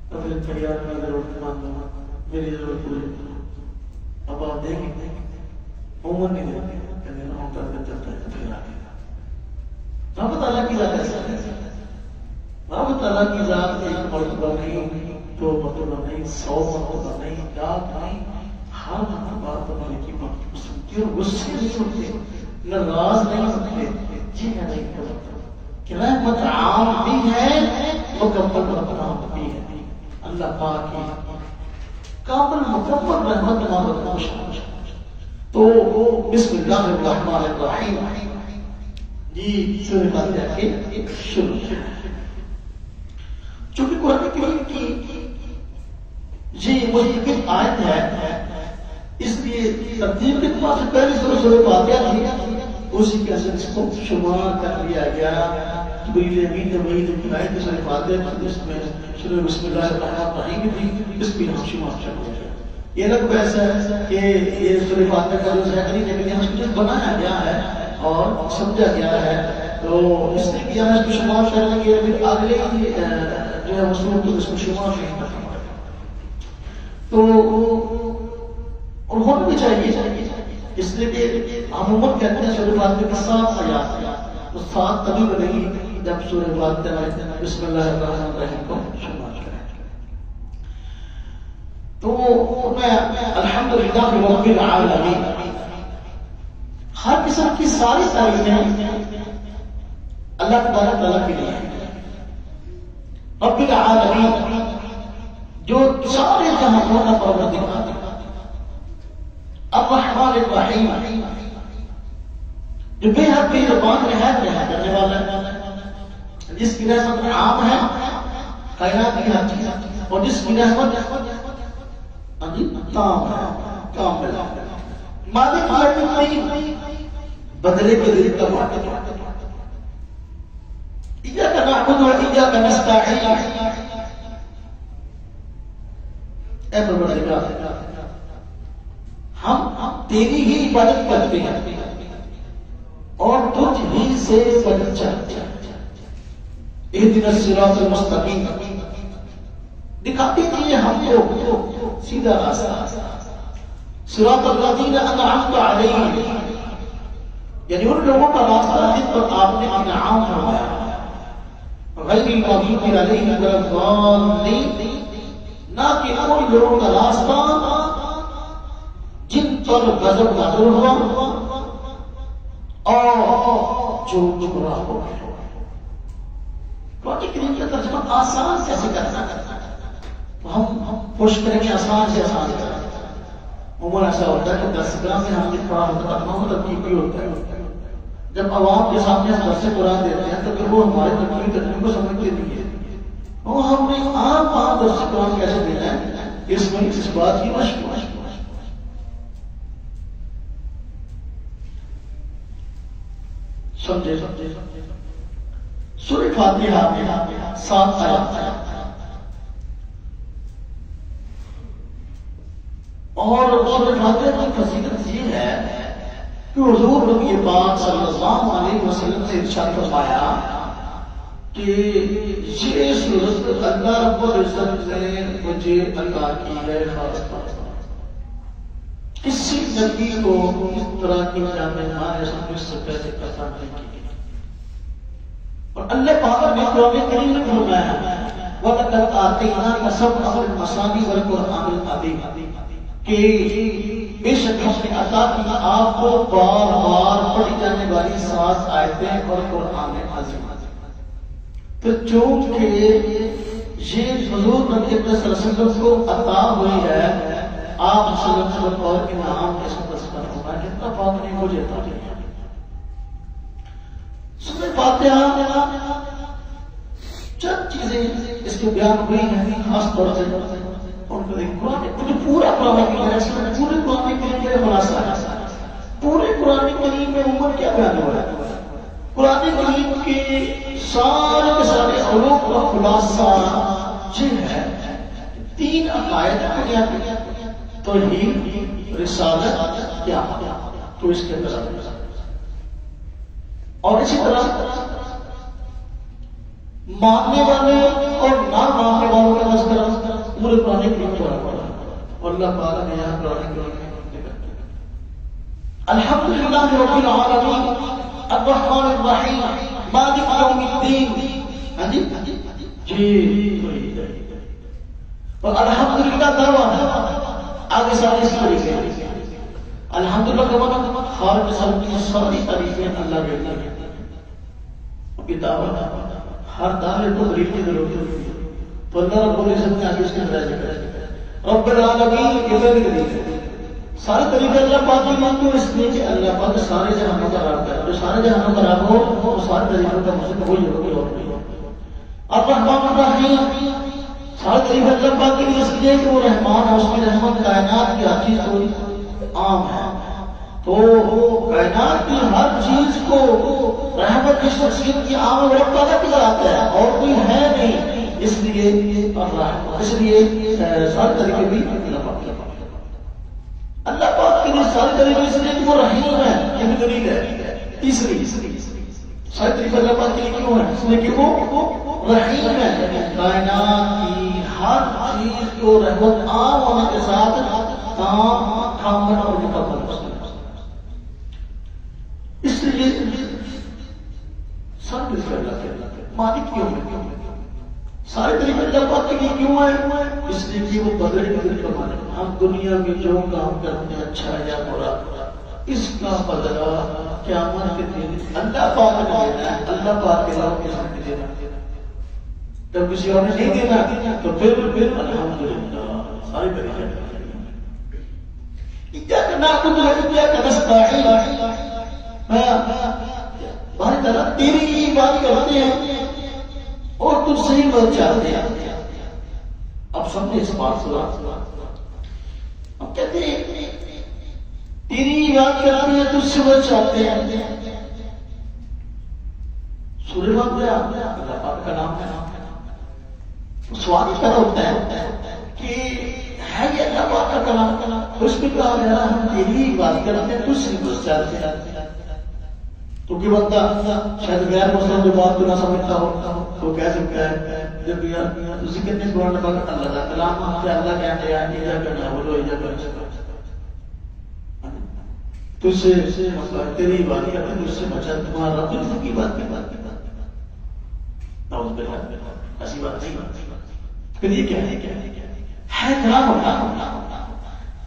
تو پھر تیار میں ضرورت مان دوں میری ضرورت پوری. اب آپ دیکھیں عمر نہیں دیکھیں چلتا ہے پھر آگے رب تعالیٰ کی ذات ایسا ہے. رب تعالیٰ کی ذات ایک مرتبہ نہیں دو مرتبہ نہیں 100 مرتبہ نہیں لاکھ نہیں ہر مرتبہ تمہاری کی بات سنتی اور غصے نہیں ہوتے ناراض نہیں ہوتے جی میں نہیں کرتا کہ رحمت عام بھی ہے مکمل رحمت بھی ہے. اللہ پاک کی کامل مکمل رحمت ہمارا خوش ہے. تو بسم اللہ الرحمن الرحیم جی سورہ فاتحہ کے شروع چونکہ قرآن کریم کی یہ مستقل آیت ہے اس لیے ترتیب کے اعتبار سے پہلی سورہ فاتحہ تھی اسی کے اثر اس کو شمار کر لیا گیا. جبریل امین نے وہی دکھائی کہ سورہ فاتحہ جس میں شروع بسم اللہ الرحمن الرحیم تھی اس بھی ہم شمار کر لیا گیا. یہ نہ کوئی ایسا ہے کہ یہ سورہ فاتحہ کا جو ہے لیکن یہاں سے بنایا گیا ہے اور سمجھا گیا ہے تو اس لیے کہ یہاں اس کو شمار کرنے کے پھر اگلے جو ہے مسلم تو اس کو شمار نہیں کرنا تو اور ہونا بھی چاہیے اس لیے کہ عموماً کہتے ہیں سورہ فاتحہ کے 7 آیات ہیں تو 7 تبھی بنے گی جب سورہ فاتحہ بسم اللہ الرحمن الرحیم کو شمار کریں. تو میں الحمدللہ رب العالمین ہر قسم کی ساری تعریفیں اللہ تبارک تعالیٰ کے لیے ہیں. رب العالمین جو سارے جہانوں کا پروردگار ہے. الرحمن الرحیم جو بے حد بے زبان رحمت کرنے والا ہے جس کی رحمت عام ہے کائنات کی ہر چیز اور جس کی رحمت تام ہے کامل مالک نہیں بدلے کے لیے تباہ ایاک نعبد و ایاک نستعین اے پروردگار ہم تیری ہی عبادت کرتے ہیں اور تجھ ہی سے مدد چاہتے ہیں. اہدنا الصراط المستقیم دکھا دیجیے ہم کو سیدھا راستہ. صراط الذین انعمت علیہم یعنی ان لوگوں کا راستہ جن پر آپ نے انعام فرمایا غیر المغضوب علیہم ولا الضالین نہ کہ ان لوگوں کا راستہ جن پر غضب نازل ہوا اور جو گمراہ ہو گئے. قرآن کریم کا ترجمہ آسان کیسے کرنا ہم کوشش کریں گے آسان سے آسان کریں. عموماً ایسا ہوتا ہے کہ درسگاہ میں ہم نے پڑھا ہوتا ہے ترکیب بھی ہوتا ہے جب عوام کے سامنے ہم درس قرآن دیتے ہیں تو پھر وہ ہمارے ترکیب ترجمے کو سمجھتے نہیں ہے اور ہم نے عام درس قرآن کیسے دینا ہے اس میں اس بات کی مشق سمجھے. سورہ فاتحہ میں 7 آیات اور سورہ فاتحہ کی فضیلت یہ ہے کہ حضور نبی پاک صلی اللہ علیہ وسلم نے ارشاد فرمایا کہ یہ سورت اللہ رب العزت نے مجھے عطا کی ہے خاص طور پر. کسی نبی کو اس طرح کی جامع اس سے پہلے پتا نہیں کی. اور اللہ پاک نے قرآن کریم میں فرمایا وَلَقَدْ آتَيْنَاكَ سَبْعًا مِنَ الْمَثَانِي وَالْقُرْآنِ الْعَظِيمِ کہ بے شک ہم نے عطا کی آپ کو بار بار پڑھی جانے والی 7 آیتیں اور قرآن عظیم. تو چونکہ یہ حضور نبی صلی اللہ علیہ وسلم کو عطا ہوئی ہے آپ صلی اللہ علیہ وسلم اور انعام کے ساتھ تذکر ہوگا کتنا پاک نے مجھے عطا کیا. سورہ فاتحہ چند چیزیں اس کے بیان ہوئی ہیں خاص طور سے ان کو قرآن پورا قرآن کی ہے پورے قرآن کے لیے خلاصہ ہے پورے قرآن کریم میں عموماً کیا بیان ہوا ہے؟ قرآن کریم کے سارے علوم کا خلاصہ یہ ہے 3 عقائد بنیادی: توحید، رسالت، قیامت. تو اس کے اندر اور اسی طرح ماننے والے اور نہ ماننے والوں کا تذکرہ پورے قرآن کریم میں پڑا اور اللہ تعالیٰ نے یہاں قرآن کریم میں الحمدللہ رب العالمین الرحمن الرحیم مالک یوم الدین. ہاں جی اور الحمدللہ دعویٰ آگے سارے اس طریقے ہیں. الحمدللہ کا مطلب خالق سب کی ساری تعریفیں اللہ کے لیے. ابھی دعویٰ ہر دعوے کو تعریف کی ضرورت ہوتی ہے تو اللہ رب العزت نے آگے اس کے اندر ذکر رب العالمین یہ پہلی تعریف ہے. سارے طریقے اللہ پاک کی مانتے ہیں اس لیے کہ اللہ پاک سارے جہانوں کا رب ہے. جو سارے جہانوں کا رب ہو وہ سارے طریقوں کا مجھے کوئی اور نہیں ہو. الرحمن الرحیم سارے طریقے اللہ پاک کے لیے اس لیے کہ وہ رحمان ہے. اس کی رحمت کائنات کی ہر چیز کو عام ہے. تو کائنات کی ہر چیز کو رحمت کی شخصیت کی عام اور رب تعالیٰ کی آتا ہے اور کوئی ہے نہیں. اس لیے سارے طریقے بھی اللہ پاک کے لیے سارے طریقے اس لیے کہ وہ رحیم ہے. یہ بھی دلیل ہے. تیسری سارے طریقے اللہ پاک کے لیے کیوں ہے؟ اس لیے کہ وہ رحیم ہے. کائنات کی ہر چیز کو رحمت عام ہونے کے ساتھ کامل اور مکمل. اس لیے سب مل کر اللہ کے مالک کیوں ہے؟ سارے طریقے اللہ پاک کے لیے کیوں ہے؟ اس لیے کہ وہ بدل کا مالک. ہم دنیا میں جو کام کرتے ہیں اچھا یا برا اس کا بدلہ قیامت کے دن اللہ پاک نے دینا ہے. اللہ پاک کے علاوہ کسی نے دینا. جب کسی اور نے نہیں دینا تو پھر الحمدللہ سارے طریقے بھائی تعالیٰ تیری ہی بات کرتے ہیں اور تجھ سے ہی مدد چاہتے ہیں. اب سمجھے اس بات سے ہم کہتے ہیں تیری ہی بات کرتے ہیں تجھ سے مدد چاہتے ہیں. سورہ واقعہ اللہ پاک کا نام ہے. سوال کیا ہوتا ہے کہ ہے یہ اللہ پاک کا کلام؟ اس میں کہا گیا ہم تیری ہی بات کرتے ہیں تجھ سے مدد چاہتے ہیں. تو کہ بندہ شاید غیر مسلم جو بات کو نہ سمجھتا ہو تو کہہ سکتا ہے جب ذکر نے قرآن پاک اللہ کا کلام ہے اللہ کہتے ہیں ایجا کرنا بولو ایجا کرنا تجھ سے تیری بات کرتے ہیں تجھ سے بچا تمہارا تجھ کی بات کی بات ایسی بات نہیں. پھر یہ کیا ہے کلام اللہ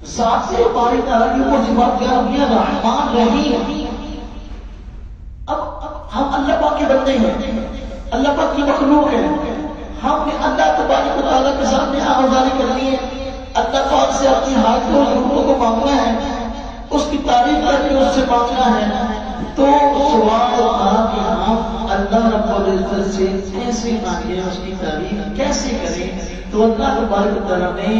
ذات سے باری تعالیٰ کی اوپر جواب دیا رحمان رحیم. اب ہم اللہ پاک کے بندے ہیں اللہ پاک کی مخلوق ہے. ہم نے اللہ تبارک و تعالیٰ کے سامنے آوازاری کرنی ہے. اللہ پاک سے اپنی حاجتوں اور ضرورتوں کو مانگنا ہے. اس کی تعریف کر کے اس سے مانگنا ہے. تو سوال تھا کہ ہم اللہ رب العزت سے کیسے مانگیں اس کی تعریف کیسے کریں. تو اللہ تبارک و تعالیٰ نے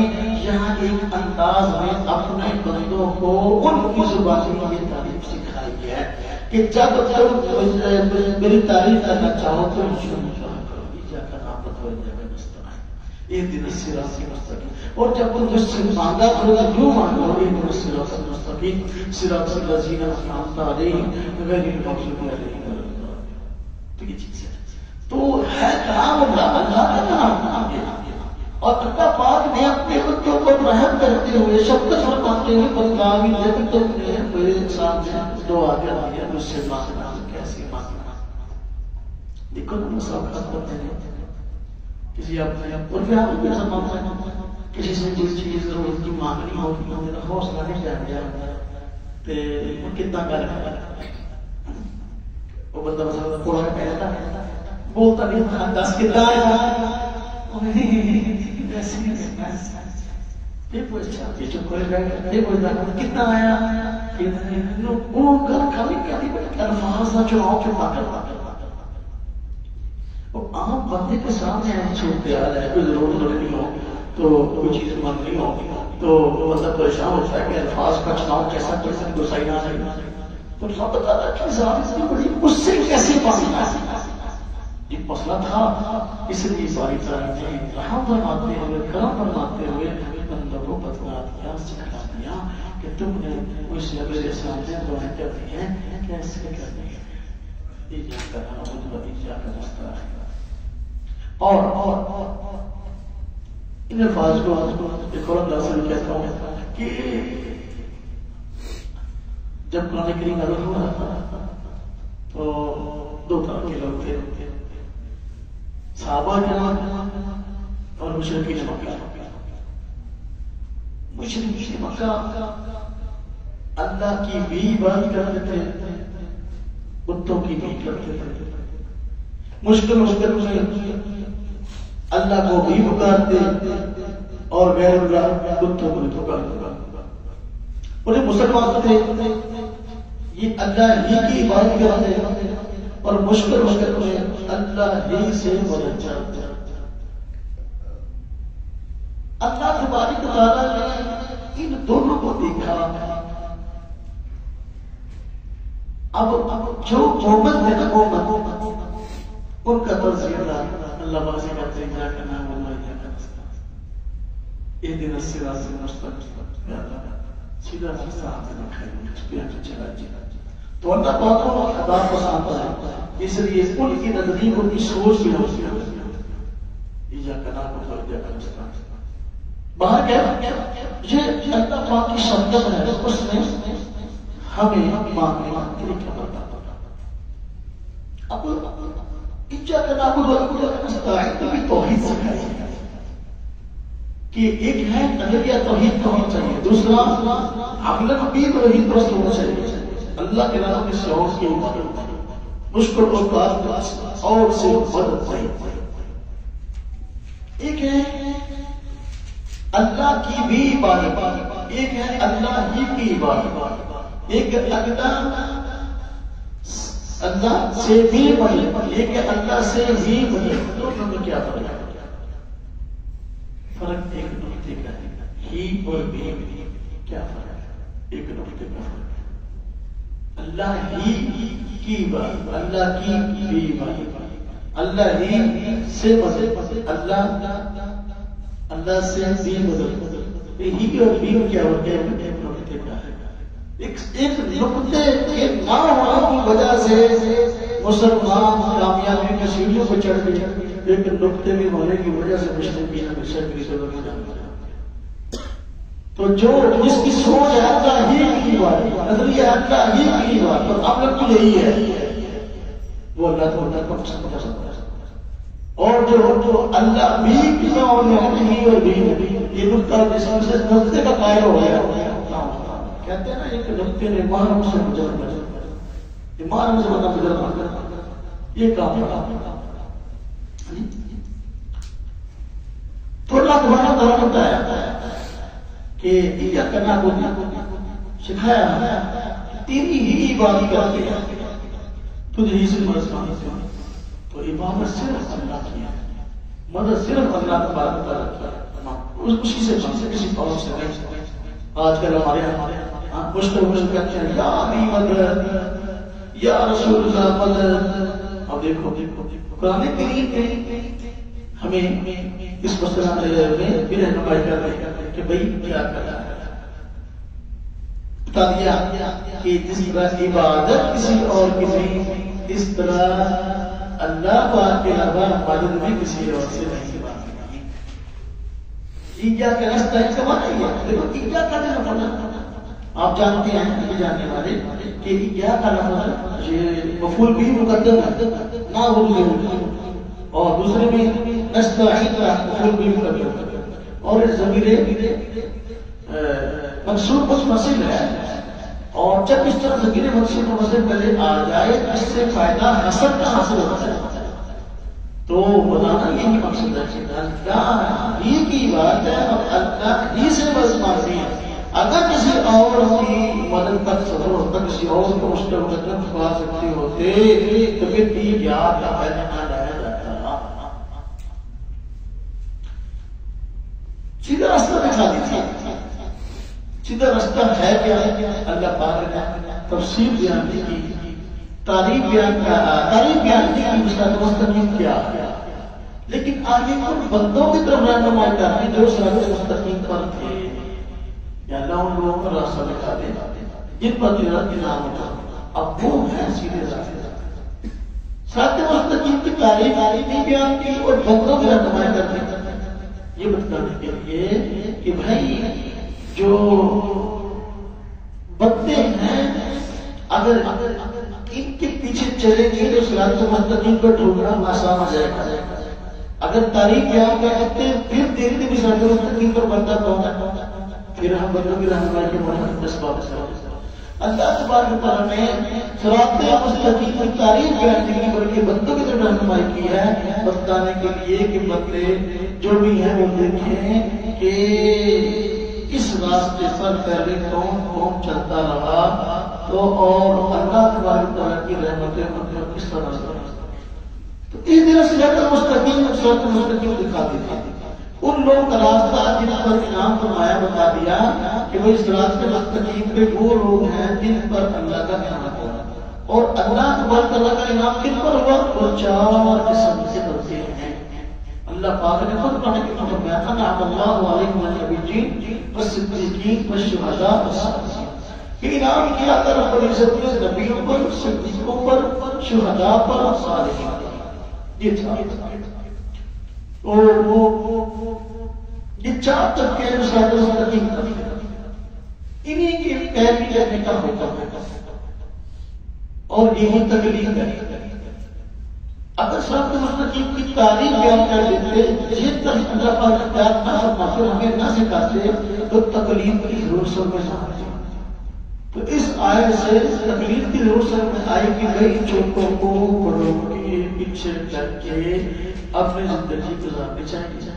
یہاں ایک انداز میں اپنے بندوں کو ان کی زبان میں یہ تعریف سکھائی ہے کہ جب تم میری تعریف کرنا چاہو تو ایک دن صراط مستقیم. اور جب تم مجھ سے مانگا کرو تو یوں مانگو ایک دن صراط مستقیم صراط الذین انعمت علیہم غیر المغضوب علیہم. تو یہ چیز ہے. تو ہے کلام اللہ کا کلام ہے. اور اللہ پاک نے اپنے بندوں کو رحم کرتے ہوئے شفقت فرماتے ہوئے بتایا کہ تم نے میرے سامنے دعا کر دیا مجھ سے مانگنا کیسے مانگنا. دیکھو نا مساوات کرتے ہیں کسی اپنے اور پھر آپ کو سمجھنا ہے کسی سے کوئی چیز ضرورت کی مانگنی ہوگی تو میرا حوصلہ نہیں جا گیا تے وہ کتنا گل ہے وہ بندہ مثلا قرآن پڑھتا بولتا نہیں تھا 10 کتنا ہے کتنا آیا الفاظ نہ چناؤ کتنا کرتا. عام بندے کے سامنے چھوٹتے آ جائے کوئی ضرورت نہیں ہو تو کوئی چیز مانگنی ہوگی تو مطلب پریشان ہوتا ہے کہ الفاظ کا چناؤ کیسا کر سکتے گسائی نہ آئے تو اللہ بتاتا کہ ذات اتنی بڑی اس سے کیسے پانی یہ مسئلہ تھا، اس لیے ساری طرح رحم فرماتے ہوئے کرم فرماتے ہوئے بندوں کو بتلا دیا، سکھا دیا کہ تم نے اس میرے سامنے دعائیں کر دی ہیں کیسے کرنی ہے، یہ کرنا نتیجہ کا مسئلہ ہے۔ اور ان الفاظ کو ایک اور انداز سے کہتا ہوں کہ جب قرآن کریم نازل ہو رہا تھا تو دو طرح کے لوگ تھے، صحابہ کرام اور مشرکین مکہ۔ مشرکین مکہ اللہ کی بھی عبادت کرتے تھے، بتوں کی بھی کرتے تھے، مشکل میں اللہ کو بھی پکارتے اور غیر اللہ بتوں کو بھی پکارتے۔ انہیں مسلمان تھے یہ اللہ ہی کی عبادت کرتے اور مشکل میں اللہ ہی سے مدد چاہتے۔ اللہ تبارک و تعالیٰ نے ان دونوں کو دیکھا۔ اب جو مومن ہے نا مومن ان کا تذکرہ اللہ بازی کرتے ہیں جا کرنا اللہ کا رستہ ایک دن الصراط المستقیم سیدھا راستہ ہاتھ میں کھائے چلا جائے تو اللہ پاک کو خدا پسند ہے، اس لیے ان کی نظریہ ان کی سوچ بھی ہوتی ہے ایجا کرنا کو فرجا کا رستہ باہر کیا یہ اللہ پاک کی شفقت ہے، اس نے ہمیں مانگنے کے لیے کیا بتاتا۔ اب ایجا کرنا کو بھی توحید سکھائی کہ ایک ہے نظریہ توحید کا ہونا چاہیے، دوسرا عمل بھی توحید درست ہونا چاہیے۔ اللہ کے نام کے شعور کی عبادت مشکل اوقات اور سے مدد چاہیے۔ ایک ہے اللہ کی بھی عبادت، ایک ہے اللہ ہی کی عبادت، ایک اللہ سے بھی مدد، ایک ہے اللہ سے بھی مدد۔ دونوں میں کیا فرق ہے؟ فرق ایک نقطے کا ہے، ہی اور بھی کیا فرق ہے؟ ایک نقطے کا فرق ہے۔ اللہ ہی کی بات، اللہ کی بھی بات، اللہ ہی سے مدد، اللہ سے بھی مدد، ہی اور بھی کیا ہوتا ہے؟ ایک نقطے کا ہے۔ ایک نقطے کے نہ ہونے کی وجہ سے مسلمان کامیابی کی سیڑھیوں کو چڑھ گئے، ایک نقطے کے ہونے کی وجہ سے مشرکین ہمیشہ کی ضرورت نہیں۔ تو جو جس کی سوچ ہے اللہ ہی کی بات، نظریہ اللہ ہی کی بات اور عمل بھی یہی ہے، وہ اللہ تعالیٰ کو پسند کر سکتا ہے۔ اور جو اللہ بھی کی اور نہیں اور بھی یہ نقطہ جس سے نقطے کا قائل ہو گیا، کہتے ہیں نا ایک نقطے نے محرم سے گزر کر محرم سے بنا گزر کر یہ کام ہے۔ تو اللہ تمہارا دھرم ہوتا ہے کہ یہ کرنا کو سکھایا تیری ہی عبادت کرتے ہیں، تجھے ہی سے مدد مانگتے ہیں۔ تو عبادت صرف اللہ کی ہے، مدد صرف اللہ تبارک و تعالیٰ کی، اسی سے کسی اور سے نہیں۔ آج کل ہمارے مشکل کہتے ہیں یا علی مدد یا رسول اللہ مدد۔ اب دیکھو قرآن کریم ہمیں اس مسئلہ میں بھی رہنمائی کر رہے ہیں کہ بھائی کیا کرنا ہے۔ بتا دیا کہ جس طرح عبادت کسی اور کی نہیں، اس طرح اللہ پاک کے علاوہ عبادت بھی کسی اور سے نہیں بات۔ ایجا کا راستہ اس کا معنی ہے، دیکھو ایجا کا لفظ آپ جانتے ہیں یہ جاننے والے کہ ایجا کا لفظ یہ مفعول بھی مقدم ہے نہ اور دوسرے میں نستعین کا مفعول بھی مقدم ہے اور ضمیر منصوب متصل ہے، اور جب اس طرح ضمیر منصوب متصل پہلے آ جائے اس سے فائدہ حسن کا حاصل ہوتا ہے۔ تو بتانا یہی مقصد ہے کہ اللہ ہی کی بات ہے اور اللہ ہی سے بس مانگی ہے۔ اگر کسی اور کی مدد تک سفر ہوتا، کسی اور کو اس پر مدد پا سکتے ہوتے تو پھر تین یاد کا فائدہ نہ لایا جاتا، سیدھا راستہ دکھا دیتا۔ سیدھا رستہ ہے کیا؟ اللہ پاک نے تفصیل بیان کی، تعریف بیان کی صراط مستقیم کیا ہے، لیکن آگے ان بندوں کی طرف رہنمائی کرنی جو صراط مستقیم پر تھے، یا اللہ ان لوگوں کا راستہ دکھا دے جن پر تجارت کی نام ہوتا، اب وہ ہیں سیدھے راستے۔ صراط مستقیم کی تعریف بیان کی اور بندوں کی رہنمائی کرنی، یہ بتانے کے لیے کہ بھائی جو بندے ہیں اگر ان کے پیچھے چلیں گے تو صراط مستقیم پر ڈھونڈنا آسان ہو جائے گا۔ اگر تاریخ بیان کرتے ہیں پھر دھیرے دھیرے صراط مستقیم پر بندہ پہنچا، پھر ہم بندوں کی رہنمائی کے موجود اسباب سے اللہ تبارک و تعالیٰ نے صراط مستقیم کی تعریف بیان کی بلکہ بندوں کی طرف رہنمائی کی ہے بتانے کے لیے کہ بندے جو بھی ہیں وہ دیکھیں کہ اس راستے پر پہلے کون چلتا رہا تو اور اللہ تبارک و تعالیٰ کی رحمتیں ان پر کس طرح سے، تو اس طرح سے صراط مستقیم دکھا دیتے ان لوگوں کا راستہ جن پر انعام فرمایا بتا دیا کہ وہ اس راستے مستقیم پہ وہ لوگ ہیں جن پر اللہ کا انعام ہوا، اور اللہ تبارک تعالیٰ کا انعام کن پر ہوا؟ وہ 4 قسم سے بنتے ہیں۔ اللہ پاک نے خود پڑھنے کے مطلب میں انعم اللہ علیہم النبیین والصدیقین والشہداء والصالحین، کہ انعام کیا تھا رب العزت نے نبیوں پر، صدیقوں پر، شہداء پر اور صالحین پر۔ یہ یہ 4 طبقے جو صراط مستقیم کرتے ہیں انہیں کی پیروی کرنے کا حکم ہے اور یہی تکلیف ہے۔ اگر صراط مستقیم کی تعریف بیان کر دیتے جس طرح اللہ پاک اختیار نہ فرماتے ہمیں نہ سکھاتے تو تکلیف کی ضرورت سمجھ نہ آتی۔ تو اس آیت سے تکلیف کی ضرورت سمجھ آئی کہ کئی چھوٹوں کو بڑوں کے پیچھے کر کے اپنی زندگی گزارنی چاہیے۔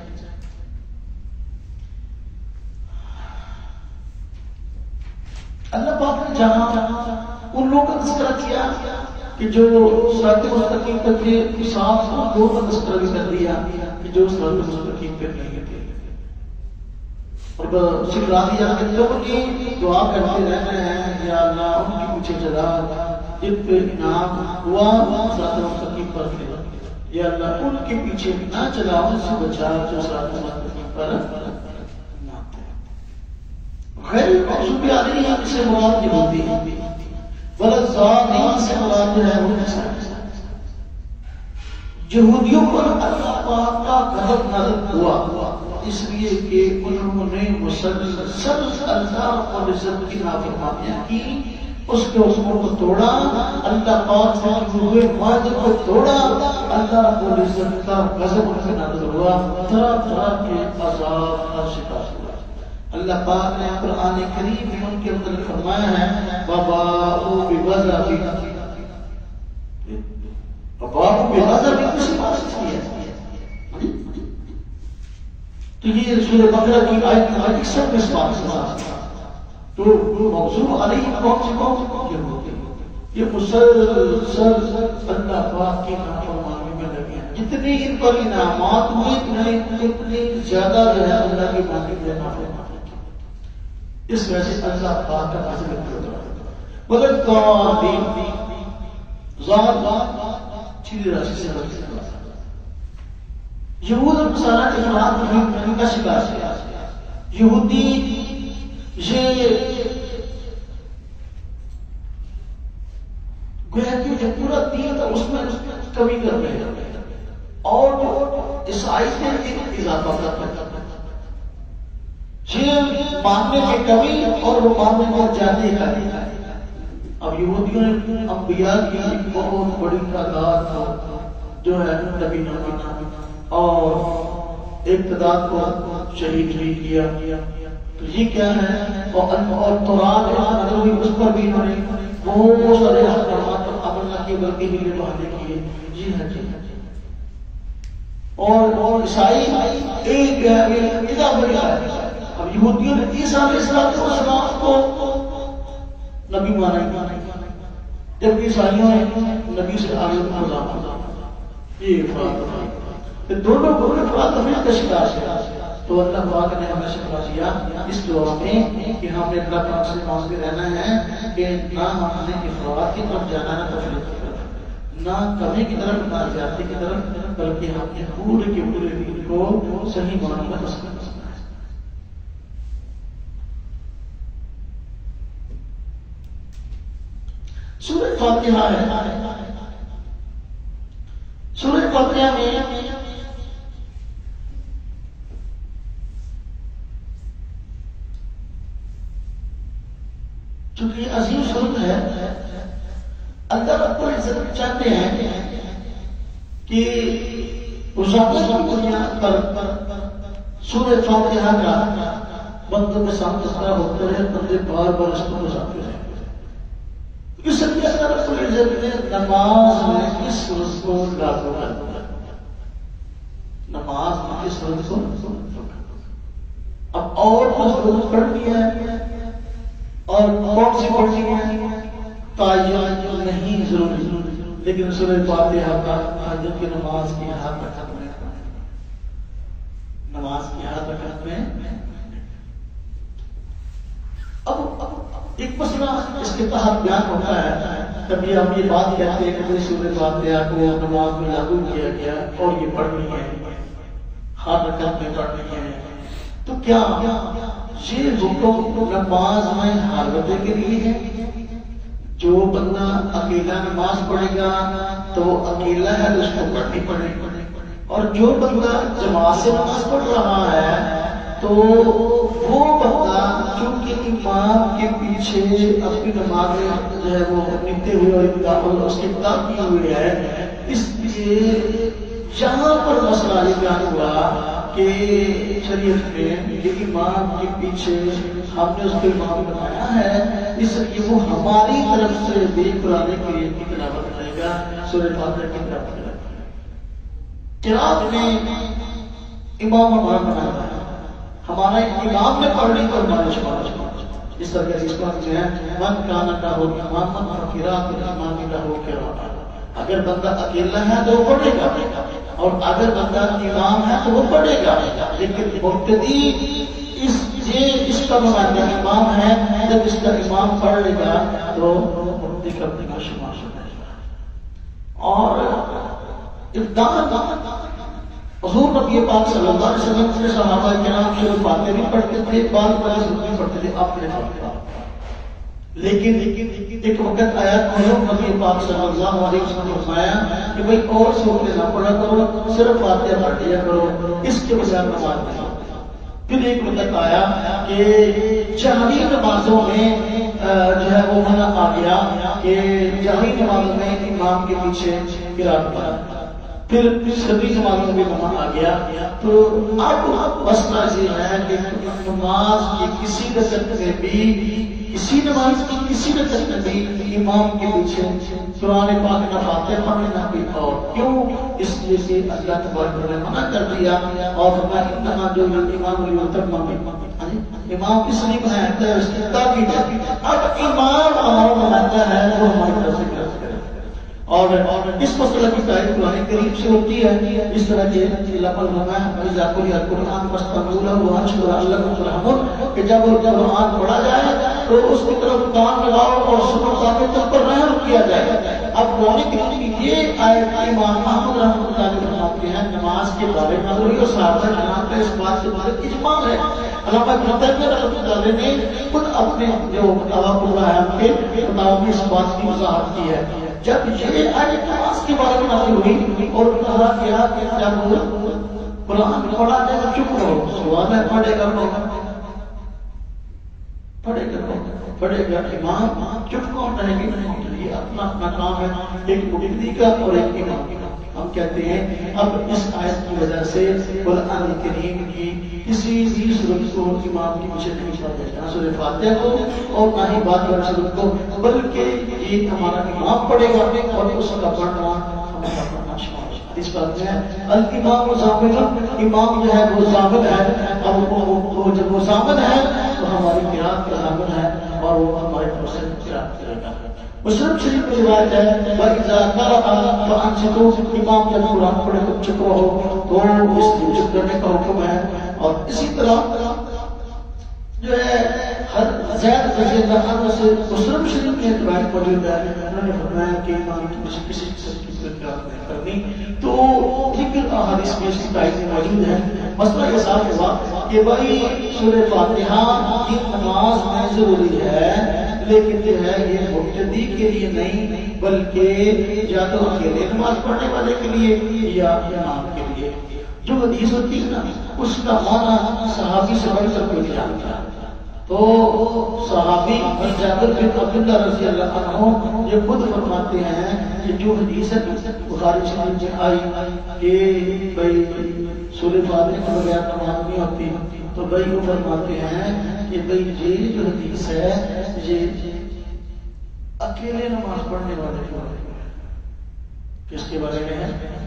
اللہ پاک نے جہاں ان لوگوں کا تذکرہ کیا کہ جو صراط مستقیم پر تھے، صاف لوگوں کا تذکرہ بھی کر دیا کہ جو صراط مستقیم پر نہیں تھے، اور شکرانی کے لوگوں کی دعا کرتے رہتے ہیں یا اللہ ان کے پیچھے چلا جن پہ انعام ہوا صراط مستقیم پر تھے، یا اللہ ان کے پیچھے نہ چلا ان سے بچا جو صراط مستقیم پر نہ تھے۔ غیر مغضوب علیہم سے مراد یہودی ہے، والضالین سے مراد جو ہے وہ یہودیوں پر اللہ پاک کا غضب نازل ہوا اس لیے کہ انہوں نے مسلسل اللہ اور عزت کی نافرمانیاں کی، اس کے حکموں کو توڑا، اللہ پاک سے ہوئے معاہدے کو توڑا، اللہ رب العزت کا غضب ان پہ نازل ہوا، طرح طرح کے عذاب کا شکار ہوا۔ اللہ پاک نے قرآن کریم میں ان کے اندر فرمایا ہے وَبَاءُوا بِغَضَبٍ، وَبَاءُوا بِغَضَبٍ کسی بات سے ہے تو یہ سورہ بقرہ کی آیت نمبر 61 میں اس بات سے تو مغضوب علیہم کون سے کون یہ مسلسل اللہ پاک کی نافرمانی میں لگے ہیں، جتنے ان پر انعامات ہوئے اتنے زیادہ جو ہے اللہ کی باتیں میں نافرمانی کی، اس وجہ سے اللہ پاک کا ذکر ہوتا ہے۔ مگر ذات چیزیں راستے سے رکھتے ہیں یہود اور نصارہ کے خلاف کا شکار ہے۔ یہودی یہ گویا کہ جو پورا دین تھا اس میں کمی کر رہے ہیں اور عیسائی سے ایک اضافہ کر رہے ہیں، یہ ماننے کی کمی اور وہ ماننے کو زیادہ کمی ہے۔ اب یہودیوں نے انبیاء کی بہت بڑی تعداد جو ہے نبی نہ مانا اور ایک تعداد کو شہید نہیں کیا، تو یہ کیا ہے؟ اور تورات اس پر بھی انہوں نے بہت سارے احکامات پر عمل نہ کیے بلکہ ہیلے بہانے کیے۔ جی ہاں جی اور عیسائی ایک ادا بڑھا ہے۔ اب یہودیوں نے عیسیٰ علیہ السلام کو نبی مانا جبکہ عیسائیوں نے نبی سے آگے غلام، یہ افراد تفریق دونوں افراد تفریق کا شکار ہے۔ تو اللہ پاک نے ہمیں سکھا دیا اس دعا میں کہ ہمیں اللہ پاک سے مانگتے رہنا ہے کہ نہ ہم نے افراط کی طرف جانا ہے تفریط کی طرف، نہ کمی کی طرف نہ زیادتی کی طرف، بلکہ ہم نے پورے کے پورے دین کو صحیح معنی میں مسئلہ ہے۔ سورہ فاتحہ ہے، سورہ فاتحہ میں چونکہ عظیم صورت ہے، اللہ رب العزت چاہتے ہیں کہ رضامت کی بنیاد پر سورہ فاتحہ کا بندوں کے سامنے ذکر ہوتا ہے، بندے بار بار اس کو گزارتے ہیں۔ اس لیے اللہ رب العزت نے نماز میں اس سورت کو لاگو کر دیا، نماز میں اس سورت کو اب اور سورت پڑھنی ہے، اور کون سی پڑھنی ہے تعین نہیں ضروری، لیکن سورہ فاتحہ کا تہجد کی نماز کی ہر رکعت میں، نماز کی ہر رکعت میں۔ اب ایک مسئلہ اس کے تحت بیان ہوتا ہے، کبھی ہم یہ بات کہتے ہیں کہ سورہ فاتحہ کو نماز میں لاگو کیا گیا اور یہ پڑھنی ہے، ہر رکعت میں پڑھنی ہے، تو کیا یہ حکم نماز میں ہر وقت کے لیے ہے؟ جو بندہ اکیلا نماز پڑھے گا تو وہ اکیلا ہے، اس کو پڑھنی پڑے، اور جو بندہ جماعت سے نماز پڑھ رہا ہے تو وہ بندہ چونکہ امام کے پیچھے اپنی نماز جو ہے وہ نکتے ہوئے اور اس کی ابتدا کی ہوئی ہے، اس لیے یہاں پر مسئلہ یہ بیان ہوا کہ شریعت میں کہ امام کے پیچھے ہم نے اس کو امام بنایا ہے، اس لیے وہ ہماری طرف سے بھی قرآن کریم کی تلاوت کرے گا، سورہ فاتحہ کی تلاوت کرے گا۔ قرآن میں امام ہمارا بنایا ہے، ہمارا امام نے پڑھنی تو ہمارے شمار اس طرح کے اس بات میں ہے من کانا کا ہو امام فقرات امام کا ہو قرآن، اگر بندہ اکیلا ہے تو وہ پڑھے گا، اور اگر بندہ امام ہے تو وہ پڑھے گا، لیکن مبتدی اس کا نمائندہ امام ہے، جب اس کا امام پڑھ لے گا تو مبتدی کرنے کا شمار ہو جائے گا۔ اور ابتداء حضور نبی پاک صلی اللہ علیہ وسلم سے صحابہ کرام سورہ فاتحہ بھی پڑھتے تھے، بعض نہیں پڑھتے تھے اپنے لیکن ایک وقت آیا حضور نبی پاک صلی اللہ علیہ وسلم نے فرمایا کہ بھئی اور سورتیں نہ پڑھا کرو، صرف فاتحہ پڑھ لیا کرو، اس کے بجائے نماز نہیں۔ پھر ایک وقت آیا کہ جہری نمازوں میں جو ہے وہ منع آ گیا کہ جہری نمازوں میں امام کے پیچھے قرات پڑھا، پھر سبھی نمازوں میں منع آ گیا، تو اب مسئلہ یہ ہے کہ نماز کی کسی رکعت میں بھی امام کے پیچھے قرآن پاک نہ فاتحہ پڑھنے نہ کوئی اور، کیوں؟ اس لیے کہ اللہ تبارک نے منع کر دیا، اور فرمایا انما جو امام امام اس لیے بنایا ہے اس کی تاکید ہے۔ اب امام ہمارا بناتا ہے وہ ہماری طرف سے کرے، اور اس مسئلہ کی تائید قرآن کریم سے ہوتی ہے، اس طرح کے اللہ پر فرمایا اذا قرئ القرآن فاستمعوا له وانصتوا لعلكم ترحمون، کہ جب قرآن پڑھا جائے تو اس کی طرف کان لگاؤ اور سنو تاکہ تم پر رحم کیا جائے۔ اب قرآن کریم کی یہ آیت امام احمد رحمۃ اللہ علیہ فرماتے ہیں نماز کے بارے میں اور یہ صحابہ کرام کا اس بات سے بارے اجماع ہے۔ علامہ ابن تیمیہ رحمۃ اللہ علیہ نے خود اپنے جو فتاوی الرحم کے فتاوی میں اس بات کی وضاحت کی ہے۔ جب یہ آیت نماز کے بارے میں نازل ہوئی اور کہا گیا کہ جب قرآن پڑھا جائے تو چپ رہو، سوال ہے پڑھے گا امام، چپ کون رہے گی؟ یہ اپنا اپنا کام ہے، ایک مبتدی کا اور ایک امام کا۔ ہم کہتے ہیں اب اس آیت کی وجہ سے قرآن کریم کی کسی بھی سورت کو امام کی پیچھے نہیں پڑھا جائے، نہ سورہ فاتحہ کو اور نہ ہی باقی سورت کو، بلکہ ایک ہمارا امام پڑھے گا اور اس کا پڑھنا ہمارا پڑھنا شامل ہے۔ اس بات میں الامام ضامن، امام جو ہے وہ ضامن ہے، اور وہ جب وہ ضامن ہے تو ہماری قرات کا ضامن ہے اور وہ ہمارے طرف سے قرات کرے گا۔ مسلم شریف میں روایت ہے وَإِذَا قَرَأَ فَأَنصِتُوا، امام جب قرآن پڑھے تو چپ رہو، تو اس لیے چپ کرنے کا حکم ہے۔ اور اسی طرح جو ہے ہر زید رضی اللہ عنہ سے مسلم شریف میں روایت موجود ہے، انہوں نے فرمایا کہ ایمان کی کسی قسم کی صورت نہیں کرنی، تو ذکر احادیث میں اس کی تائید موجود ہے۔ مسئلہ یہ صاف ہوا کہ بھائی سورہ فاتحہ کی نماز میں ضروری ہے، لیکن جو ہے یہ مبتدی کے لیے نہیں، بلکہ یا تو اکیلے نماز پڑھنے والے کے لیے یا امام کے لیے۔ جو حدیث ہوتی ہے نا اس کا معنی صحابی سے بڑھ کر کوئی جانتا ہے، تو صحابی جابر بن عبداللہ رضی اللہ عنہ یہ خود فرماتے ہیں کہ جو حدیث ہے بخاری شریف میں آئی کہ بھائی سورہ فاتحہ کے بغیر نماز نہیں ہوتی، تو بھائی وہ فرماتے ہیں کہ بھائی یہ جو حدیث ہے یہ اکیلے نماز پڑھنے والے کے بارے میں، کس کے بارے میں ہے؟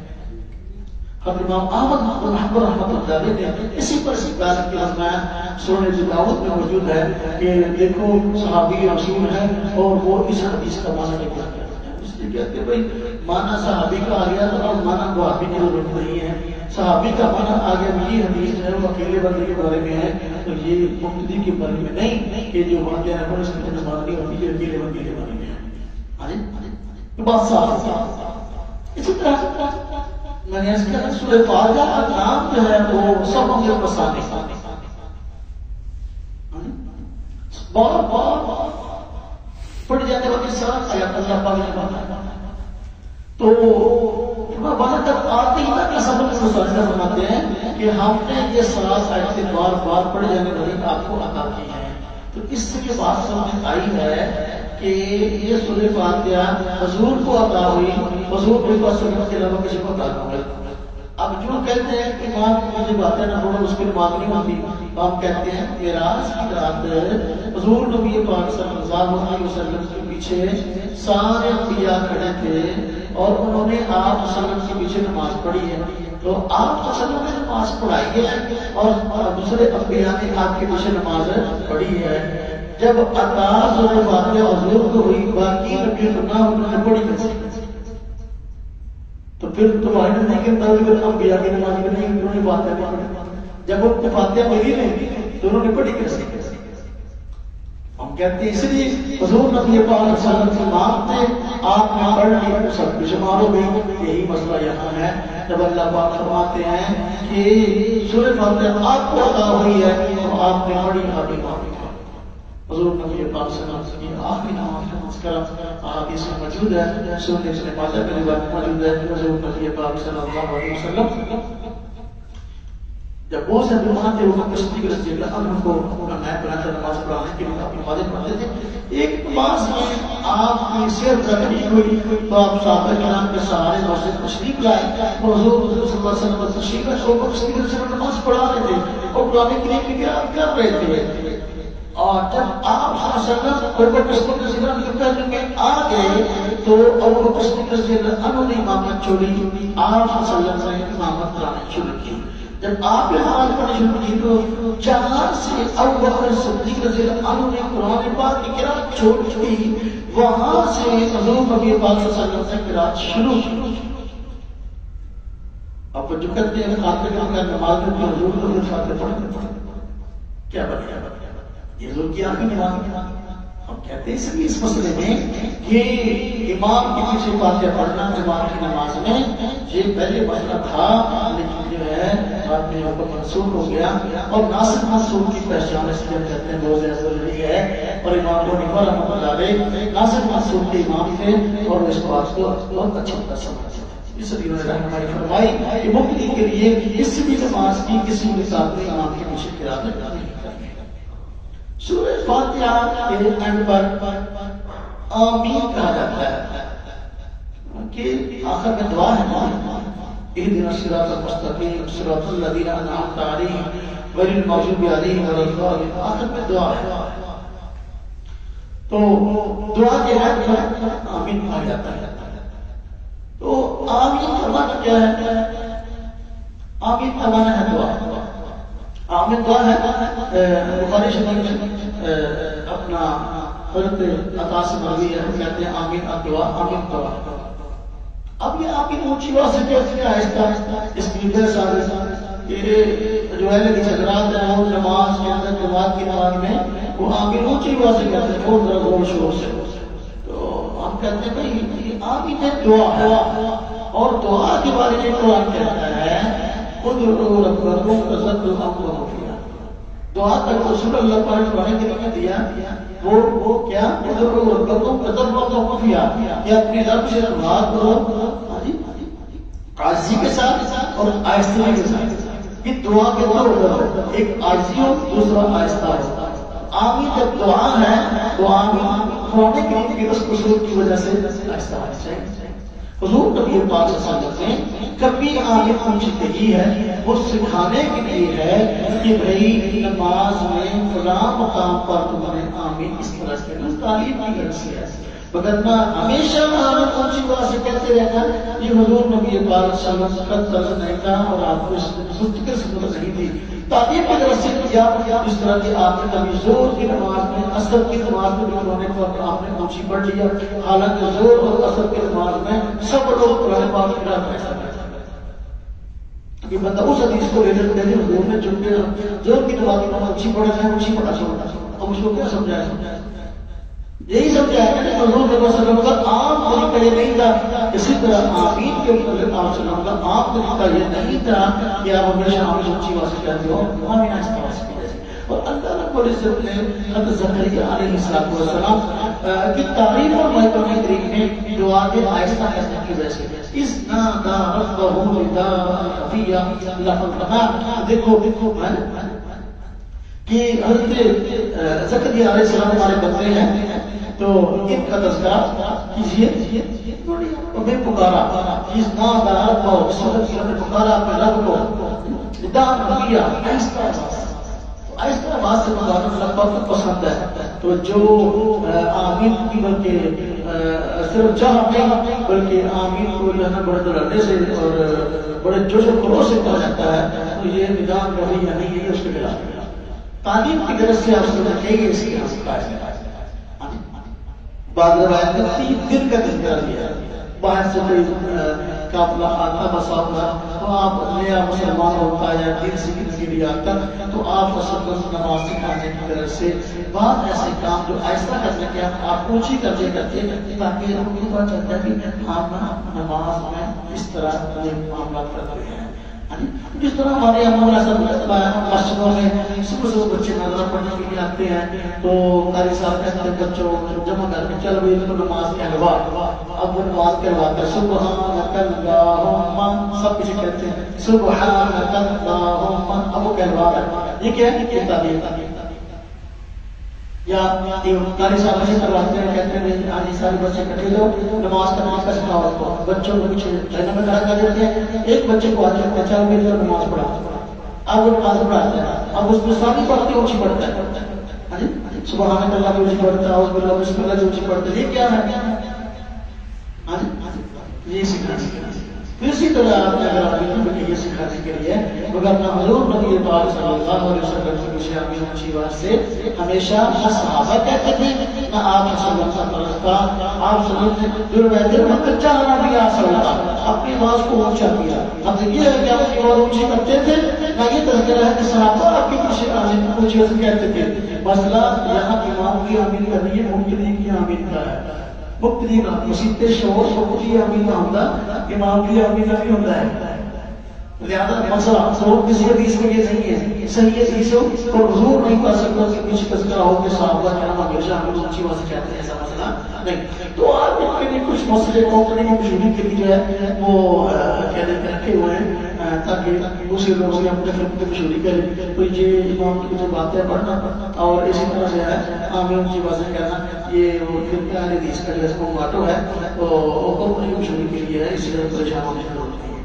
اب امام احمد بن حنبل رحمۃ اللہ علیہ نے اسی پر استدلال کیا ہے، سنن ابی داؤد میں موجود ہے کہ دیکھو صحابی رسول ہے اور وہ اس حدیث کا معنی نہیں کرتے ہیں، اس لیے کہتے ہیں بھائی معنی صحابی کا آ گیا تو اب معنی صحابی کی ضرورت نہیں ہے، صحابی کا معنی آ گیا یہ حدیث ہے وہ اکیلے بندے کے بارے میں ہے، تو یہ مبتدی کے بارے میں نہیں کہ جو واقعہ ہے اس میں نماز نہیں ہوتی ہے، اکیلے بندے کے بارے میں ہے۔ بات صاف ہے۔ اسی طرح میں نے اس کے اندر سورہ فاتحہ کا نام جو ہے وہ سب ہم لوگ پسند ہے، بہت پڑھ جانے والی سات آیات اللہ پاک نے بتایا، تو وہاں تک آتے ہی تک سبق مساجدہ فرماتے ہیں کہ ہم نے یہ سات آیتیں بار بار پڑھ جانے والی آپ کو عطا کی ہے، تو اس سے یہ بات سمجھ آئی ہے کہ یہ سورہ فاتحہ حضور کو عطا ہوئی، حضور کو سنت کے علاوہ کسی کو عطا نہیں ہوئی۔ اب جو کہتے ہیں کہ امام کی مجھے باتیں نہ پڑھو اس کی نماز نہیں ہوتی، ہم کہتے ہیں معراج کی رات حضور نبی پاک صلی اللہ علیہ وسلم کے پیچھے سارے انبیاء کھڑے تھے اور انہوں نے آپ وسلم کے پیچھے نماز پڑھی ہے، تو آپ وسلم نے نماز پڑھائی ہے اور دوسرے انبیاء نے آپ کے پیچھے نماز پڑھی ہے۔ جب عطا سورہ فاتحہ حضور کو ہوئی، باقی نبی نہ انہوں نے پڑھی کیسے؟ تو پھر تمہارے نہیں کہ انبیاء کی نماز میں نہیں انہوں نے فاتحہ نہیں پڑھی، جب وہ فاتحہ ملی نہیں تو انہوں نے پڑھی کیسے؟ ہم کہتے ہیں اس لیے حضور نبی پاک صلی اللہ علیہ وسلم کی امام تھے، آپ نے پڑھ لی سب کچھ شمار ہو گئی۔ یہی مسئلہ یہاں ہے، جب اللہ پاک فرماتے ہیں کہ سورہ فاتحہ آپ کو عطا ہوئی ہے تو آپ نے پڑھی، آپ نے پڑھی، حضور نبی پاک صلی اللہ علیہ وسلم کی آخری نماز کا مذکرہ احادیث میں موجود ہے، سنن ابن ماجہ میں روایت موجود ہے کہ حضور نبی پاک صلی اللہ علیہ وسلم جب بہت سے بیمار تھے وہ صدیق رضی اللہ عنہ کو اپنا نائب بناتے نماز پڑھانے کے لیے اپنی نمازیں پڑھتے تھے۔ ایک نماز میں آپ کی صحت تکلیف ہوئی تو آپ صحابہ کرام کے سہارے مسجد تشریف لائے اور حضور صلی اللہ علیہ وسلم تشریف لائے اور صدیق رضی اللہ عنہ نماز پڑھا رہے تھے اور قرآن کریم کی قرات کر رہے تھے، اور جب آپ صلی اللہ علیہ وسلم میں آ گئے تو ابو بکر صدیق رضی اللہ عنہ نے امامت چھوڑی، آپ صلی اللہ علیہ وسلم نے امامت کرانا شروع کی۔ جب آپ نے نماز پڑھنا شروع کی تو جہاں سے ابو بکر صدیق رضی اللہ عنہ نے قرآن پاک کی قرات چھوڑ دی، وہاں سے حضور نبی پاک صلی اللہ علیہ وسلم نے قرات شروع کی۔ اب جو کہتے ہیں خاطر کا نماز میں حضور کو فاتحہ پڑھتے کیا بنیا یہ حضور کی آخری نماز۔ ہم کہتے ہیں اس لیے اس مسئلے میں کہ امام کے پیچھے فاتحہ پڑھنا امام کی نماز میں یہ پہلے مسئلہ تھا، لیکن جو ہے بعد میں منسوخ ہو گیا، اور ناسخ منسوخ کی پہچان اس لیے کہتے ہیں بہت زیادہ ضروری ہے، اور امام ابو حنیفہ رحمۃ اللہ علیہ ناسخ منسوخ کے امام تھے اور اس بات کو بہت اچھی طرح سمجھتے تھے، اس لیے انہوں نے رہنمائی فرمائی کہ مبتدی کے لیے کسی بھی نماز کی کسی بھی ساتھ میں امام کے پیچھے قرات نہیں کرنی۔ سورہ فاتحہ کے اینڈ پر آمین کہا جاتا ہے کہ آخر میں دعا ہے نا، اہدنا الصراط المستقیم صراط الذین انعمت علیہم غیر المغضوب علیہم ولا الضالین، آخر میں دعا ہے، تو دعا کے اینڈ پر آمین کہا جاتا ہے۔ تو آمین کا معنی کیا ہے؟ آمین کا معنی ہے دعا، آمین دعا ہے۔ بخاری شریف میں اپنا حضرت عطا سے مروی ہے، کہتے ہیں آمین الدعا، آمین دعا۔ اب یہ آمین اونچی آواز سے کہتے ہیں آہستہ آہستہ، اس کی وجہ سے کہ جو اہل کی حضرات ہیں وہ نماز کے اندر جماعت کی نماز میں وہ آمین اونچی آواز سے کہتے ہیں، بہت ذرا زور شور سے. تو ہم کہتے ہیں بھائی آمین ہے دعا ہے، اور دعا کے بارے میں قرآن کہتا ہے ادعوا ربکم تضرعا وخفیا. دعا کا رسول اللہ پاک نے کیا دیا، وہ کیا ادعوا ربکم تضرعا وخفیا، کہ اپنے رب سے دعا کرو عاجزی کے ساتھ اور آہستگی کے ساتھ. یہ دعا کے دو ہو، ایک عاجزی ہو دوسرا آہستہ ہو. آمین جب دعا ہے تو آمین قرآن کریم کی اس اصول کی وجہ سے آہستہ آہستہ. حضور نبی پاک صلی اللہ علیہ وسلم نے کبھی آمین اونچی کہی ہے، وہ سکھانے کے لیے ہے کہ بھائی نماز میں فلاں مقام پر تم نے آمین اس طرح سے تعلیم کی غرض سے ہے، وگرنہ ہمیشہ آمین اونچی آواز سے کہتے رہنا یہ حضور نبی پاک صلی اللہ علیہ وسلم کا طرز نہیں تھا اور آپ کو سست کے سنت نہیں تھی. تعلیم کی طرف سے کیا اس طرح کی آپ نے کبھی زور کی نماز میں اثر کی نماز میں بھی ہونے پر آپ نے اونچی پڑھ لیا، حالانکہ زور اور اثر کی نماز میں سب لوگ قرآن پاک کی رات ایسا کہ بندہ اس حدیث کو لے لیتے ہیں حضور نے چونکہ زور کی نماز میں اونچی پڑھا جائے اونچی پڑھا چھوڑا. اب اس کو کیا سمجھایا؟ یہی سمجھایا کہ حضور صلی اللہ علیہ وسلم کا عام طریقہ یہ نہیں تھا. اسی طرح آمین کے اوپر آپ صلی اللہ علیہ وسلم کا عام طریقہ یہ نہیں تھا کہ آپ ہمیشہ آمین اونچی آواز سے کہتے ہو، آمین آہستہ آواز سے کہتے. اور اللہ رب العزت نے حضرت زکریا علیہ السلام کی تعریف اور قرآن کریم میں دعا کے آہستہ کرنے کی وجہ سے اس نادا ربہ نداء خفیا لفتحنا. دیکھو کہ حضرت زکریا علیہ السلام ہمارے بندے ہیں تو ان کا تذکرہ کیجیے. میں پکارا اس نادا ربہ، اس وقت کی ہم نے پکارا اپنے رب کو نداء خفیا آہستہ آہستہ آواز سے پکارنا اللہ پاک کو پسند ہے. تو جو آمین کی بلکہ صرف چاہ نہیں بلکہ آمین کو جو ہے نا بڑے درجے سے اور بڑے جوش و خروش سے کہا جاتا ہے، تو یہ نداء خفیا نہیں ہے، اس کے خلاف تعلیم کی غرض سے آپ سمجھنا چاہیے. اس کی بعض روایت میں 3 دن کا تذکرہ دیا، باہر سے کوئی قافلہ آتا مسافر تو آپ نیا مسلمان ہوتا ہے یا دین سیکھنے کے لیے آتا تو آپ نماز سکھانے کی طرف سے بعض ایسے کام جو آہستہ کرنے کے آپ اونچی کرتے کرتے تاکہ ہم یہ پتہ چلتا ہے کہ آپ نماز میں اس طرح معاملات کرتے ہیں. جس طرح ہمارے یہاں مولانا صاحب مسجدوں میں صبح صبح بچے نظر پڑھنے کے لیے آتے ہیں تو قاری صاحب کہتے ہیں بچوں جمع کر کے چل بھائی تو نماز کہلوا. اب وہ نماز کہلواتا ہے سبحانک اللہم، سب کچھ کہتے ہیں سبحانک اللہم، اب وہ کہلوا رہا ہے. یہ کیا ہے کہ تعلیم یا قاری صاحب ایسے کرواتے ہیں، کہتے ہیں آج سارے بچے اکٹھے جاؤ نماز کا سکھاؤ کو، بچوں کو پیچھے لائنوں میں کھڑا کر دیتے ہیں. ایک بچے کو آج کہتے ہیں چل میری طرف نماز پڑھا، اب وہ نماز پڑھاتے ہیں، اب اس میں ساری پڑھتے اونچی پڑھتا ہے، سبحان اللہ کی اونچی پڑھتا ہے، اس میں بسم اللہ کی اونچی پڑھتا ہے. یہ کیا ہے؟ یہ سکھانا. اسی طرح آپ نے اگر یہ سکھانے کے لیے وگرنہ حضور نبی پاک صلی اللہ علیہ وسلم کی پیچھے آمین اونچی آواز سے ہمیشہ نہ صحابہ کہتے تھے نہ آپ صلی اللہ علیہ وسلم کا. آپ صلی اللہ علیہ وسلم جو رہتے ہیں وقت چاہنا بھی آپ صلی اللہ علیہ وسلم اپنی آواز کو اونچا کیا. اب یہ ہے کہ آپ کی آواز اونچی کرتے تھے نہ یہ تذکرہ ہے کہ صحابہ آپ کے پیچھے آمین اونچی آواز کہتے تھے. مسئلہ یہاں امام کی آمین کرنی ہے، مبتدی کی آمین کا ہے. مبتدی کا مسیح شعور مبتدی آمین نہ ہوتا، امام کی آمین نہیں ہوتا ہے. لہذا مسئلہ تو کسی حدیث میں یہ نہیں ہے، صحیح حدیث ہو اور حضور نہیں کہہ سکتا کہ پیچھے تذکرہ ہو کہ صحابہ کرام ہمیشہ ہمیں اونچی آواز سے کہتے ہیں، ایسا مسئلہ نہیں. تو آپ ان کے لیے کچھ مسئلے کمپنی کی مشہوری کے لیے جو ہے وہ کہنے کے رکھے ہوئے ہیں تاکہ دوسرے لوگ بھی اپنے فرق کی مشہوری کریں. تو یہ امام کی جو باتیں پڑھنا اور اسی طرح سے ہے آمین اونچی آواز سے کہنا یہ وہ فرقہ اہل حدیث کا جو ہے ماٹو ہے، تو کمپنی کی مشہوری کے لیے ہے، اس سے پریشان ہونے کی ضرورت نہیں ہے.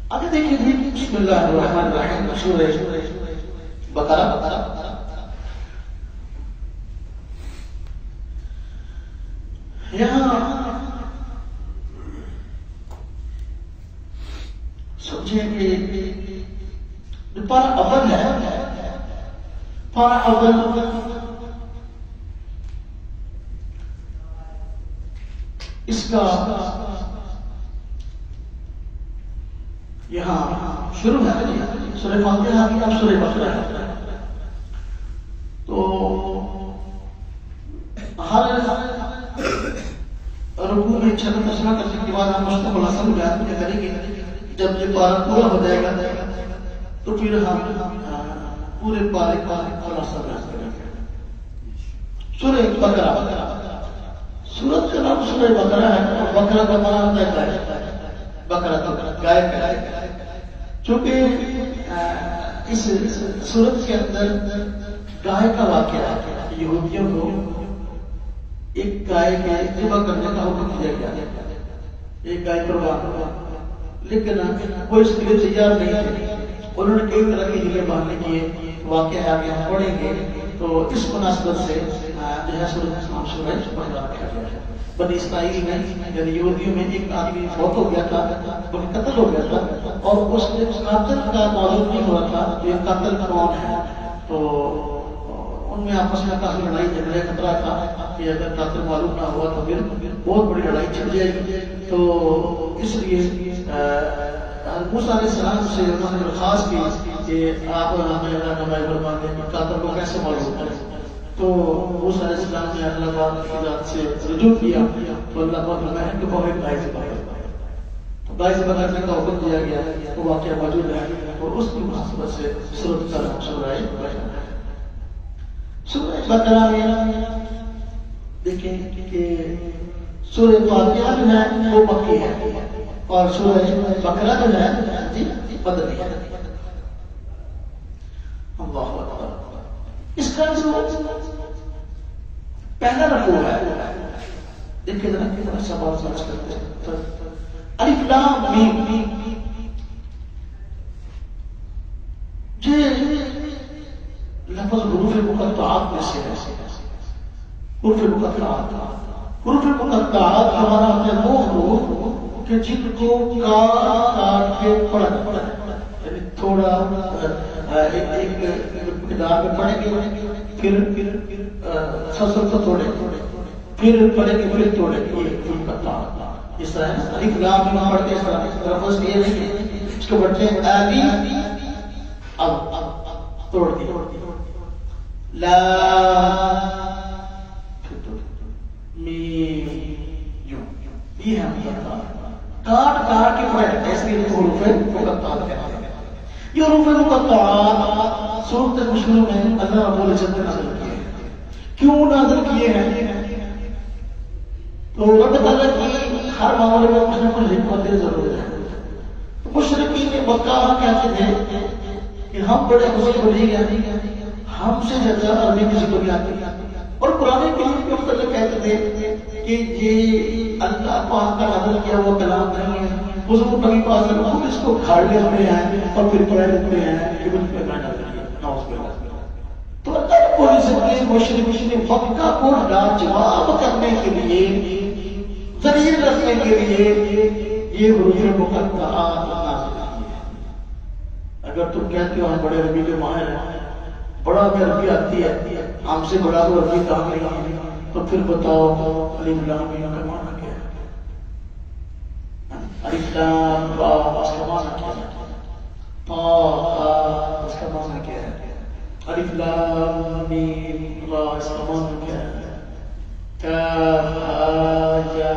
آگے دیکھیے بھی بسم اللہ الرحمن الرحیم سورہ بقرہ. یہاں سمجھیں کہ جو پارہ اول ہے، پارہ اول اس کا یہاں شروع ہے سورہ فاتحہ کی، اب سورہ بقرہ ہے. تو ہر رکوع میں 6 تسبیح کرنے کے بعد ہم مشتمل حسن بیان کریں گے. جب یہ پارہ پورا ہو جائے گا تو پھر ہم پورے پارے کا خلاصہ بیان کریں گے. سورہ بقرہ، سورت کا نام سورہ بقرہ ہے. بقرہ کا معنی ہوتا ہے گائے. بقرہ تو گائے ہے. چونکہ اس سورت کے اندر گائے کا واقعہ ہے. یہودیوں کو ایک گائے کے ذبح کرنے کا حکم دیا گیا، ایک گائے قربان ہوا، لیکن وہ اس کے لیے تیار نہیں تھے. انہوں نے کئی طرح کے ہیلے بہانے کیے. واقعہ آگے ہم پڑھیں گے. تو اس مناسبت سے جو ہے سورۃ سورہ بقرہ رکھا گیا ہے. بنی اسرائیل میں یعنی یہودیوں میں ایک آدمی فوت ہو گیا تھا، وہ قتل ہو گیا تھا، اور اس کے قاتل کا معلوم نہیں ہوا تھا کہ قاتل کون ہے. تو ان میں آپس میں کافی لڑائی جھگڑے خطرہ تھا کہ اگر قاتل معلوم نہ ہوا تو پھر بہت بڑی لڑائی چھڑ جائے گی. تو اس لیے موسیٰ علیہ السلام سے انہوں نے درخواست کی کہ آپ ہمیں اللہ نمائی فرما دیں کہ قاتل کو کیسے معلوم کریں. تو موسیٰ علیہ السلام نے اللہ پاک کی ذات سے رجوع کیا تو اللہ پاک نے کہ بہت گائے ذبح کرو. تو گائے ذبح کرنے کا حکم دیا گیا. وہ واقعہ موجود ہے اور اس کی مناسبت سے سورۃ کا نام سورہ بقرہ ہے. سورہ بقرہ میں دیکھیں کہ سورہ فاتحہ جو ہے وہ مکی ہے اور سورہ بقرہ جو ہے مدنی ہے. اللہ اکبر. اس کا جو پہلا رکوع ہے دیکھیں ذرا کتنا سا بات سمجھ کرتے ہیں. الف لام میم، یہ لفظ حروف مقطعات میں سے ہے. حروف مقطعات، حروف مقطعات ہمارا ہوتے ہیں وہ حروف کہ جن کو کاٹ کے پڑھنا یعنی تھوڑا ایک مقدار میں پڑھیں گے، پھر سلسل سے توڑیں، پھر پڑھیں گے، پھر توڑیں گے. یہ مقطعات اس طرح ہے. الف لام میم پڑھتے ہیں اس طرح لفظ یہ نہیں ہے. اس کو پڑھتے ہیں الف اب توڑ دی لا میم یوں. یہ ہم کاٹ کاٹ کے پڑھتے ہیں، اس لیے حروف مقطعات کہتے ہیں. یہ حروف مقطعات سورۃ المشروع میں اللہ رب العزت نے نازل کیے ہیں. کیوں نازل کیے ہیں؟ تو رب تعالیٰ کی ہر معاملے میں کچھ نہ کچھ حکمت ضرور ہے. مشرکین مکہ کہتے تھے کہ ہم بڑے بزرگ بلی ہیں، ہم سے زیادہ عربی کسی کو نہیں آتی. اور قرآن کریم کے متعلق کہتے تھے کہ یہ اللہ پاک کا نازل کیا وہ کلام نہیں ہے. بزرگ نبی پاک خود اس کو کھاڑ لیتے ہیں اور پھر پڑھ لیتے ہیں کہ مجھ پہ میں نازل کیا. تو اللہ رب العزت نے مشرکین مکہ کو لاجواب کرنے کے لیے، ذلیل رکھنے کے لیے یہ حروف مقطعات نازل کیے ہیں. اگر تم کہتے ہو ہم بڑے عربی کے ماہر ہیں، بڑا میں عربی آتی ہے، ہم سے بڑا وہ عربی کام نہیں ہے، تو پھر بتاؤ الف لام میم کا معنی کیا ہے؟ الف لام را اس کا معنی کیا ہے؟ طا اس کا معنی کیا ہے؟ الف لام میم را اس کا معنی کیا ہے؟ کاف ہا یا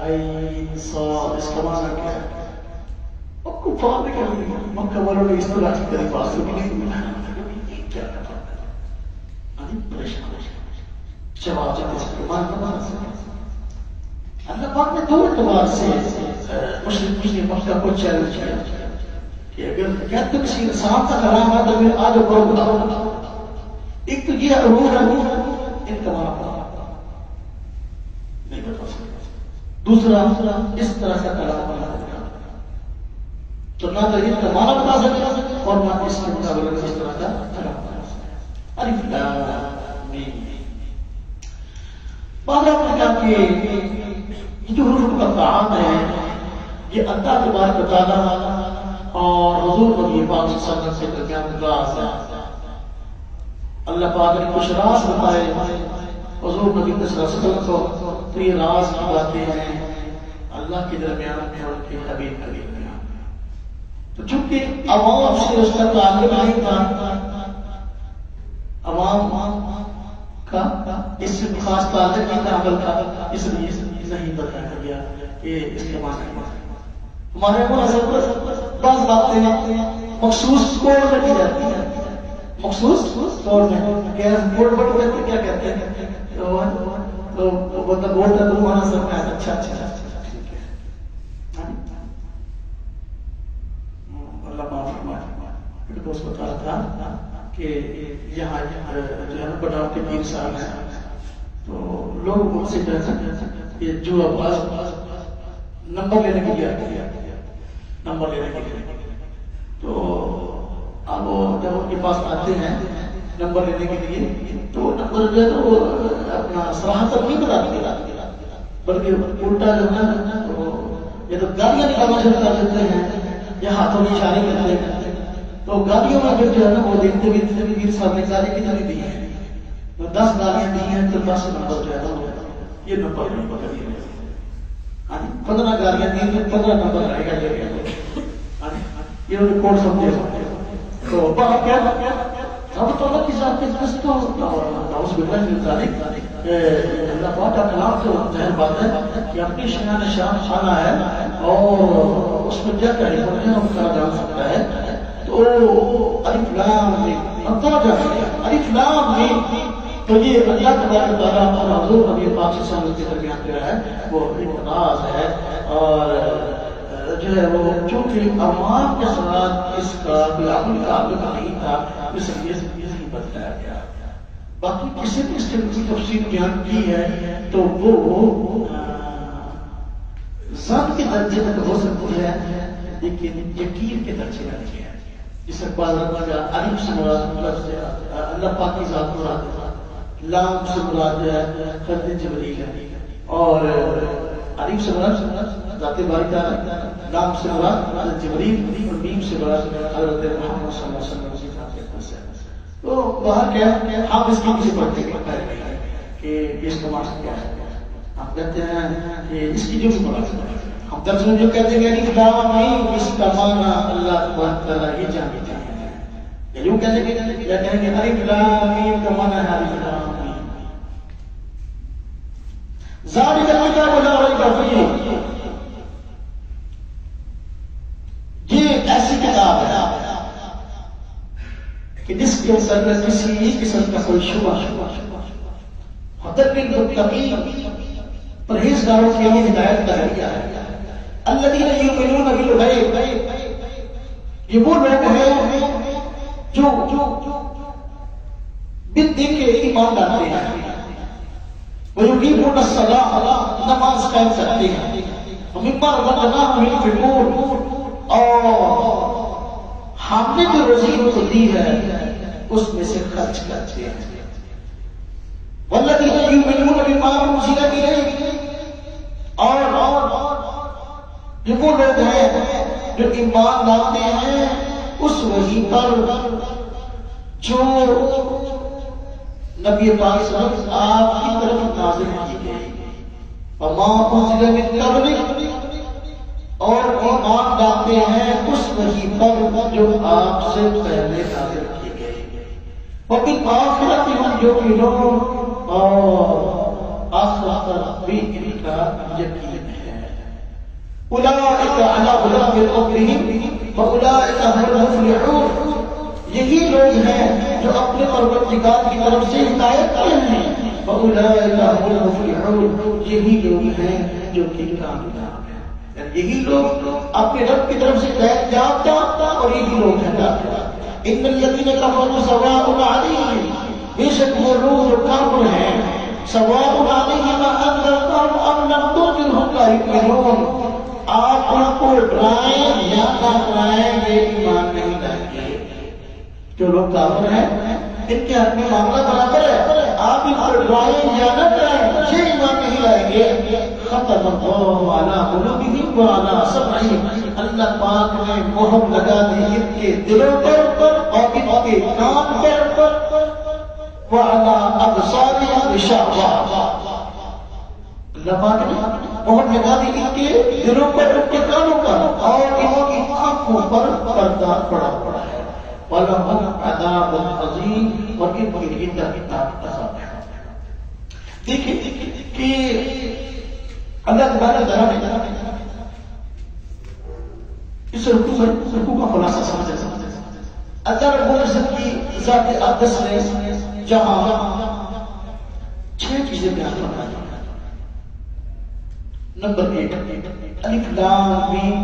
عین صاد اس کا معنی کیا ہے؟ اور کفار نے کہا مکہ والوں نے اس طرح کی طریقہ حاصل کی نہیں. کیا کرتا ہے پریشان جواب دیتے ہیں. اللہ پاک نے دو اعتبار سے مشرکین مکہ کو چیلنج کیا کہ اگر کہتے کسی انسان کا کلام ہے تو پھر آج کرو بتاؤ. ایک تو یہ حروف ہے ان کا معنی نہیں بتا سکتے. دوسرا اس طرح کا کلام بنا دیتا تو نہ تو ان کا معنی بتا سکتے اور نہ اس کے مطابق اس طرح کا کلام بنا سکتے. الف لام میم. بعد آپ نے کہا کہ یہ جو حروف مقطعات ہیں یہ اللہ تبارک و تعالیٰ اور حضور نبی پاک صلی اللہ علیہ وسلم سے درمیان راز ہے. اللہ پاک نے کچھ راز بتائے حضور نبی صلی اللہ علیہ وسلم کو. تو یہ راز کی باتیں ہیں اللہ کے درمیان میں اور ان کے حبیب کے درمیان. تو چونکہ عوام سے اس کا تعلق نہیں تھا، عوام کا اس سے خاص تعلق نہیں تھا عمل کا، اس لیے نہیں بتایا گیا کہ اس کے معنی ہمارے حضرت بعض باتیں مخصوص کوڈ میں کی جاتی ہیں، مخصوص طور میں کوڈ بٹ کرتے کیا کہتے ہیں تو بولتا بولتا تو وہاں سب کا اچھا اچھا ٹھیک ہے اللہ معاف فرمائے۔ پھر دوست بتا رہا تھا کہ یہاں جو ہے بڑا کے پیر صاحب ہیں تو لوگ ان سے کہ جو اباس نمبر لینے کے لیے آتے ہیں، نمبر لینے کے لیے تو اب جب ان کے پاس آتے ہیں نمبر لینے کے لیے تو نمبر جو ہے تو اپنا صراحت نہیں بتاتے بلکہ الٹا جو ہے یا تو گالیاں نکالنا شروع کر دیتے ہیں یا ہاتھوں میں اشارے کرتے ہیں، تو گالیوں میں پھر جو ہے نا وہ دیکھتے ہوئے پیر صاحب نے گالی کتنی دی ہے، 10 گالیاں دی ہیں تو 10 نمبر جو ہے یہ نمبر نہیں پکڑی ہے، 15 گالیاں دی ہیں 15 نمبر رہے گا، یہ کوڈ سمجھے تو کیا اب تو اللہ کی ذات کے دست تو اس باللہ کی ذالک اللہ پاک کا کلام تو ظاہر بات ہے کہ اپنی شان شان خانہ ہے اور اس میں کیا کہے پڑھنے ہم کیا جان سکتا ہے، تو الف لام میم الف لام میم تو یہ اللہ تبارک و تعالیٰ اور حضور نبی پاک صلی اللہ علیہ وسلم کے درمیان جو ہے وہ ایک راز ہے، اور جو ہے وہ چونکہ عوام کے ساتھ اس کا کوئی عمل تعلق نہیں تھا اس لیے نہیں بتایا گیا۔ باقی کسی نے اس کے تفصیل بیان کی ہے تو وہ ذات کے درجے تک ہو سکتی ہے لیکن یقین کے درجے میں نہیں ہے، جس اقبال الف سے مراد اللہ پاک کی ذات مراد، لام سے مراد جو ہے خط جبریل ہے، اور الف سے مراد ذات باری تعالیٰ، لام سے مراد حضرت جبریل اور میم سے مراد حضرت محمد صلی اللہ علیہ وسلم کی ذات سے۔ تو باہر کیا ہم اس کی کسی پڑھتے ہیں کہ اس کا مقصد کیا ہے، ہم کہتے ہیں کہ اس کی جو بھی مقصد ہے ہم ترجمہ جو کہتے ہیں الف لام میم اس کا معنی اللہ تبارک تعالیٰ ہی جانتے ہیں، یا یوں کہتے ہیں یا کہیں گے الف لام میم کا معنی ہے الف لام میم ذالک الکتاب لا ریب فیہ، یہ ایسی کتاب ہے کہ جس کے اندر کسی قسم کا کوئی شبہ ہدی للمتقین پرہیزگاروں کے لیے ہدایت کا ذریعہ ہے، الذین یؤمنون بالغیب یہ وہ لوگ ہیں جو بن دیکھے ایمان لاتے ہیں، وَيُقِيمُونَ الصَّلَاةَ نماز قائم کرتے ہیں، وَمِمَّا رَزَقْنَاهُمْ يُنْفِقُونَ اور ہم نے جو روزی ان کو دی ہے اس میں سے خرچ کرتے ہیں، وَالَّذِينَ يُؤْمِنُونَ بِمَا أُنزِلَ إِلَيْكَ اور یہ وہ لوگ ہیں جو ایمان لاتے ہیں اس وحی پر جو نبی پاک صلی اللہ علیہ وسلم آپ کی طرف نازل کی گئی، وَمَا أُنزِلَ مِن قَبْلِكَ اور ایمان لاتے ہیں اس وحی پر جو آپ سے پہلے نازل کی گئی، وَبِالْآخِرَةِ هُمْ يُوقِنُونَ اور آخرت پر بھی ان کا یقین ہے، أُولَٰئِكَ عَلَىٰ هُدًى مِن رَّبِّهِمْ وَأُولَٰئِكَ هُمُ الْمُفْلِحُونَ یہی لوگ ہیں جو اپنے پروردگار کی طرف سے ہدایت پہ ہیں، وَأُولَٰئِكَ هُمُ الْمُفْلِحُونَ یہی لوگ ہیں جو کہ کامیاب ہیں، یہی لوگ اپنے رب کی طرف سے ہدایت یافتہ اور یہی لوگ ہیں کامیاب۔ ان الذین کفروا سواء علیہم بے شک وہ لوگ جو کافر ہیں، سواء علیہم انذرتہم ام لم تنذرہم لا یؤمنون آپ ان کو ڈرائیں یا نہ ڈرائیں یہ ایمان نہیں لائیں گے۔ جو لوگ کافر ہیں ان کے حق میں معاملہ برابر ہے، آپ ان کو ڈرائیں یا نہ ڈرائیں یہ ایمان نہیں لائیں گے۔ ختم اللہ علی قلوبہم وعلی سمعہم اللہ پاک نے مہر لگا دی ان کے دلوں پر اور ان کے کان پر، وعلی ابصارہم غشاوہ اللہ پاک نے مہر لگا دی ان کے دلوں پر ان کے کانوں پر اور ان کی آنکھوں آنکھوں پر پردہ پڑا ہے، وَلَهُمْ عَذَابٌ عَظِيمٌ، اور ان کے لیے دردناک عذاب ہے۔ دیکھیں کہ اللہ تبارک تعالیٰ نے اس رکوع کا خلاصہ سمجھا۔ اللہ رب العزت کی ذات اقدس نے جہاں 6 چیزیں بیان فرمائی۔ نمبر 1 الف لام میم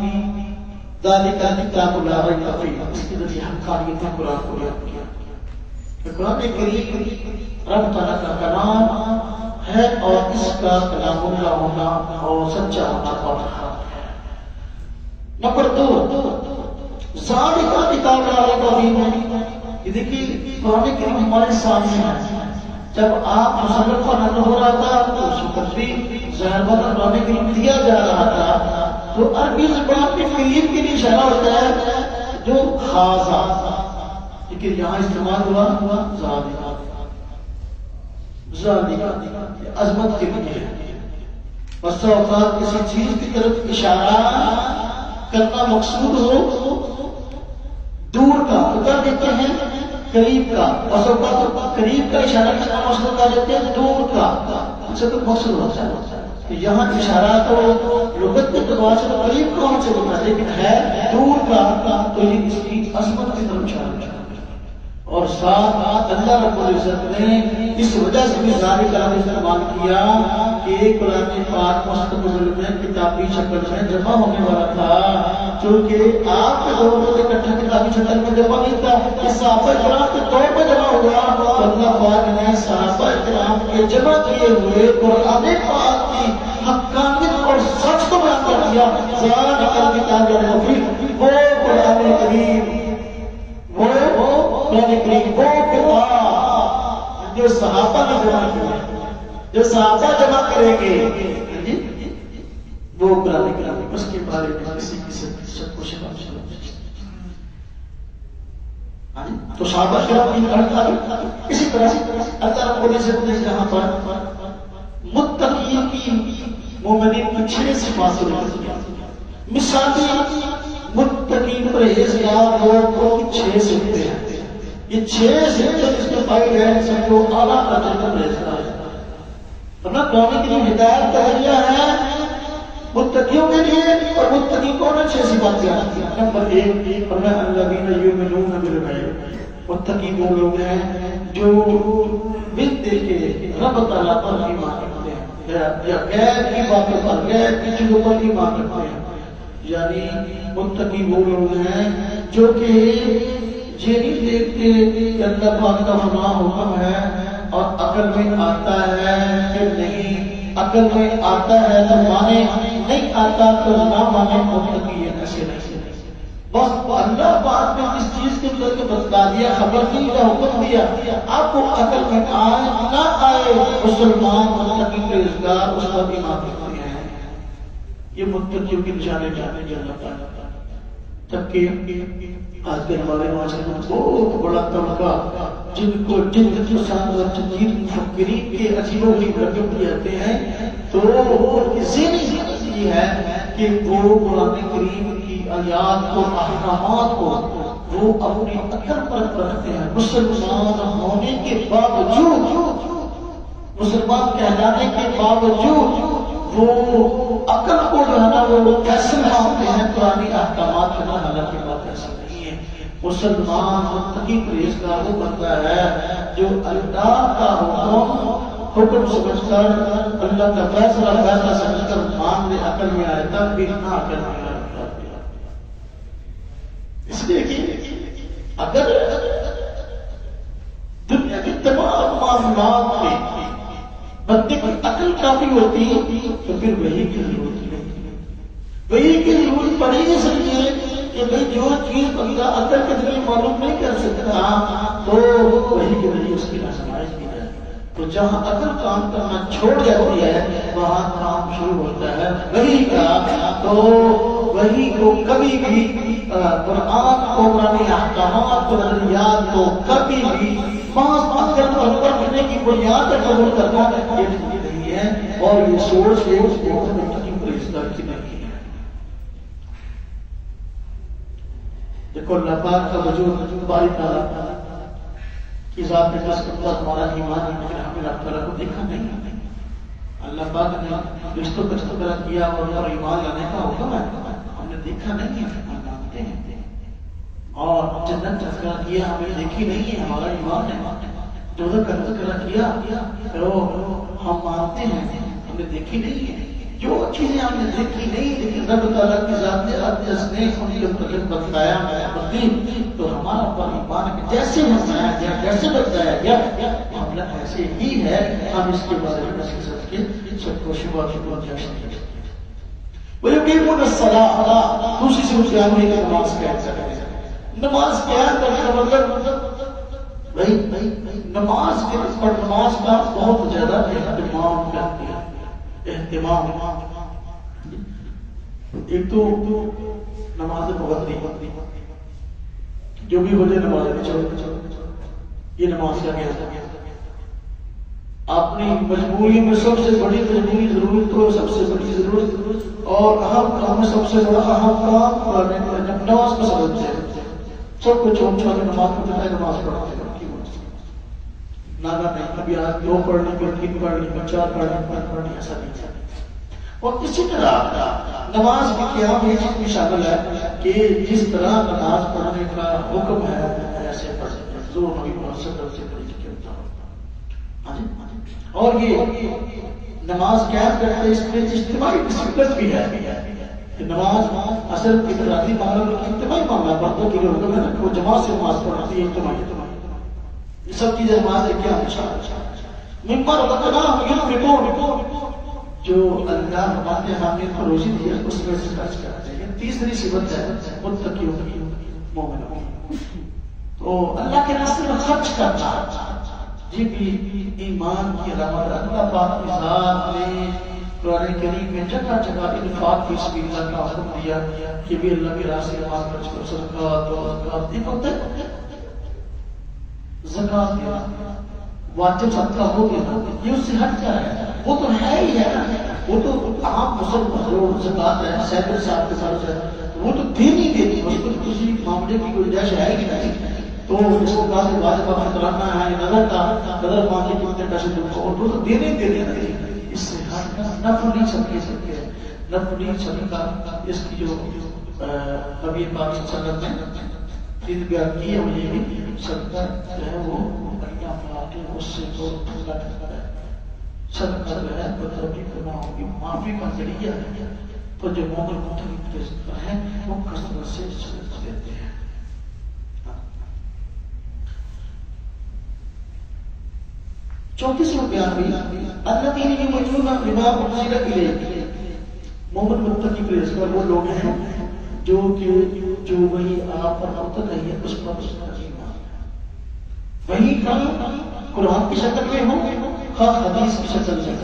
ذالک الکتاب لا ریب فیہ، اس کے ذریعے حقانیت قرآن کو بیان کیا۔ قرآن کریم رب تعالیٰ کا کلام ہے اور اس کا کلام اللہ ہونا اور سچا ہونا اور حق ہے۔ نمبر 2 ذالک الکتاب لا ریب فیہ، یہ دیکھیے قرآن کریم ہمارے سامنے ہے۔ جب آپ مسلم پر نازل ہو رہا تھا تو اس وقت بھی ظاہر بات قرآن کریم دیا جا رہا تھا، تو عربی زبان میں قریب کے لیے اشارہ ہوتا ہے جو خاص، لیکن یہاں استعمال ہوا ذالک عظمت کے لیے۔ بس اوقات کسی چیز کی طرف اشارہ کرنا مقصود ہو دور کا اتر دیتے ہیں قریب کا، بس اوقات قریب کا اشارہ کرنا مقصود کر دیتے ہیں دور کا، اس سے تو مقصود ہوتا ہے۔ یہاں اشارہ تو لغت کے اعتبار سے قریب کا ہونا چاہیے، لیکن ہے دور کا، تو یہ اس کی عظمت کی طرف اشارہ ہے۔ اور ساتھ اللہ رب العزت نے اس وجہ سے بھی ظاہر کلام استعمال کیا کہ قرآن پاک مستقبل میں کتابی شکل میں جمع ہونے والا تھا، چونکہ آپ کے دور میں اکٹھا کتابی شکل میں جمع نہیں تھا، اس صحابہ کرام کے طور پر جمع ہوا۔ اللہ پاک نے صحابہ کرام کے جمع کیے ہوئے قرآن پاک کی حقانیت اور سچ کو بیان کر دیا۔ ذالک الکتاب لا ریب فیہ، وہ قرآن کریم، وہ قرآن کریم، وہ کتاب جو صحابہ نے جمع کیا، جو صحابہ جمع کریں گے، وہ قرآن کریم، اس کے بارے میں کسی شک و شبہ نہیں۔ تو صحابہ کرام کی اسی طرح اللہ رب العزت نے یہاں پر متقین کی مومنین کی 6 صفات کو ذکر کیا۔ مثالی متقین پرہیزگار لوگوں کی 6 صفتیں ہیں۔ یہ 6 صفتیں جس میں پائی گئے سب کو اعلیٰ درجے کا پرہیزگار ہے۔ ورنہ قرآن کی ہدایت کا ذریعہ ہے متقیوں کے لیے، اور متقی کون ہے؟ 6 صفات بیان کی۔ نمبر 1 فرمایا الذین یؤمنون بالغیب، متقی وہ لوگ ہیں جو بن دل کے رب تعالیٰ پر ایمان رکھتے ہیں، یا غیب کی باتوں پر، غیب کی چیزوں پر ایمان رکھتے ہیں۔ یعنی متقی وہ لوگ ہیں جو کہ یہ نہیں دیکھتے کہ اللہ پاک کا فلاں حکم ہے اور عقل میں آتا ہے کہ نہیں، عقل میں آتا ہے تو مانے، نہیں آتا تو نہ مانے، متقی ہے ایسے نہیں۔ بس اللہ پاک نے اس چیز کے اندر کے بتا دیا، خبر دی یا حکم دیا، آپ کو عقل میں آئے نہ آئے، مسلمان متقی پرہیزگار اس پر ایمان رکھتے ہیں۔ یہ متقیوں کی نشانے جانے اللہ تعالیٰ۔ جبکہ آج کے ہمارے معاشرے میں بہت بڑا طبقہ جن کو جن مفکرین کے عجیب و غریب رقم کہتے ہیں، تو ذہنی یہ ہے کہ وہ قرآن کریم کی آیات کو، احکامات کو وہ اپنی عقل پر رکھتے ہیں۔ مسلمان ہونے کے باوجود، مسلمان کہلانے کے باوجود وہ عقل کو جو ہے نا وہ فیصل مانتے ہیں قرآن احکامات کے، حالانکہ بات ایسا نہیں ہے۔ مسلمان متقی پرہیزگار وہ بنتا ہے جو اللہ کا حکم سمجھ کر، اللہ کا فیصلہ سمجھ کر مان لے، عقل میں آئے تب بھی نہ عقل میں آئے۔ اس لیے کہ اگر دنیا کے تمام معاملات میں بندے کی عقل کافی ہوتی تو پھر وہی کی ضرورت نہیں، وہی کی ضرورت پڑی نہیں سکتی ہے کہ بھئی جو چیز بندہ عقل کے ذریعے معلوم نہیں کر سکتا تو وہی کے ذریعے اس کی آزمائش کی جائے۔ تو جہاں عقل کام کرنا چھوڑ جاتی ہے وہاں کام شروع ہوتا ہے وہی کا۔ تو وہی کو کبھی بھی قرآن کو، قرآن احکامات کو، نظریات کو کبھی بھی خاص عقل پر رکھنے کی بنیاد پر قبول کرنا یہ نہیں ہے، اور یہ سوچ متقی پرہیزگار کی نہیں ہے۔ دیکھو اللہ پاک کا وجود باری تعالیٰ کی ذات میں قسم پر ہمارا ایمان ہے، لیکن ہمیں اللہ تعالیٰ کو دیکھا نہیں۔ اللہ پاک نے رشتوں کا تذکرہ کیا اور ایمان لانے کا حکم ہے، ہم نے دیکھا نہیں ہے، ہم مانتے ہیں۔ اور جنت تذکرہ کیا، ہمیں دیکھی نہیں ہے، ہمارا ایمان ہے۔ دوزخ کا تذکرہ کیا ہم مانتے ہیں، ہم نے دیکھی نہیں ہے۔ جو چیزیں ہم نے دیکھی نہیں لیکن رب تعالیٰ کی ذات نے اپنے اسنیف ان کے متعلق بتایا تو ہمارا پر ایمان ہے کہ جیسے بتایا گیا، جیسے بتایا گیا معاملہ ایسے ہی ہے۔ ہم اس کے بارے میں سب کے سب کو شبہ وَيُقِيمُونَ الصَّلَاةَ دوسری سے بیان ہوئی کہ نماز قیام کرتے ہیں۔ نماز قیام کرنے کا مطلب بھائی نماز کے پر نماز کا بہت زیادہ اہتمام کرتے ہیں۔ اہتمام ایک تو نماز مغربی جو بھی ہو جائے نماز یہ نماز کا کیا اپنی مجبوری میں سب سے بڑی مجبوری ضرورت تو سب سے بڑی ضرورت اور اہم کام میں سب سے بڑا اہم کام جب نماز کو سمجھتے ہیں سب کو چھوڑ چھوڑ کے نماز پڑھتا ہے، نماز پڑھتے ہیں نانا نہیں، ابھی آج 2 پڑھ لی، پھر 3 پڑھ لی، پھر 4 پڑھ لی، 5 پڑھ لی، ایسا نہیں ہے۔ اور اسی طرح نماز کی قیام یہ چیز بھی شامل ہے کہ جس طرح نماز پڑھنے کا حکم ہے ایسے پڑھتے ہیں، زور نبی محمد صلی اللہ علیہ وسلم۔ اور یہ نماز قیام کرتے اس میں اجتماعی ڈسپلن بھی ہے کہ نماز اصل انفرادی معاملہ کی اجتماعی معاملہ باتوں کی جو حکم ہے نا وہ جماعت سے نماز پڑھتی ہے، اجتماعی یہ سب چیزیں نماز ہے کیا ممبر جو اللہ ہمارے حامی کو روزی دی ہے اس میں سے خرچ کرتے ہیں۔ تیسری صفت ہے متقیوں مومنوں، تو اللہ کے راستے میں خرچ کرنا یہ بھی ایمان کی علامت ہے۔ اللہ پاک کی ذات نے قرآن کریم میں جگہ جگہ انفاق فی سبیل اللہ کا حکم دیا کہ بھی اللہ کے راستے میں مال خرچ کرو، صدقات اور زکات ایک ہوتا ہے زکات دینا، واجب صدقہ ہو دینا، یہ اس سے ہٹ کر ہے، وہ تو ہے ہی ہے نا، وہ تو عام مسلمان زکات ہے، سیکڑ صاحب کے فرض ہے، وہ تو دینی دیتی ہے، اس کو کسی معاملے کی گنجائش ہے ہی نہیں، تو اس کو کہا کہ واجب آپ کرانا ہے، نظر کا نظر مانگے کتنے پیسے دو، اور وہ تو دینے دینے اس سے ہٹ کر نفع نہیں سکتے، نفع نہیں سکتا۔ اس کی جو نبی پاک صلی اللہ علیہ وسلم نے دن بیان کی ہے وہ یہ بھی صدقہ جو ہے وہ بڑھیا ملا کے اس سے تو صدقہ جو ہے بطربی گناہوں کی معافی کا ذریعہ ہے، تو جو مومن متقی کے ذکر ہے وہ کثرت سے صدقہ دیتے ہیں۔ چوتھی سے بیان ہوئی الذین یؤمنون بما انزل الیک، مومن متقی کے ذکر وہ لوگ ہیں جو وہی آپ پر اتر رہی ہے اس پر ایمان، وہی قرآن کی شکل میں ہو خواہ حدیث کی شکل میں،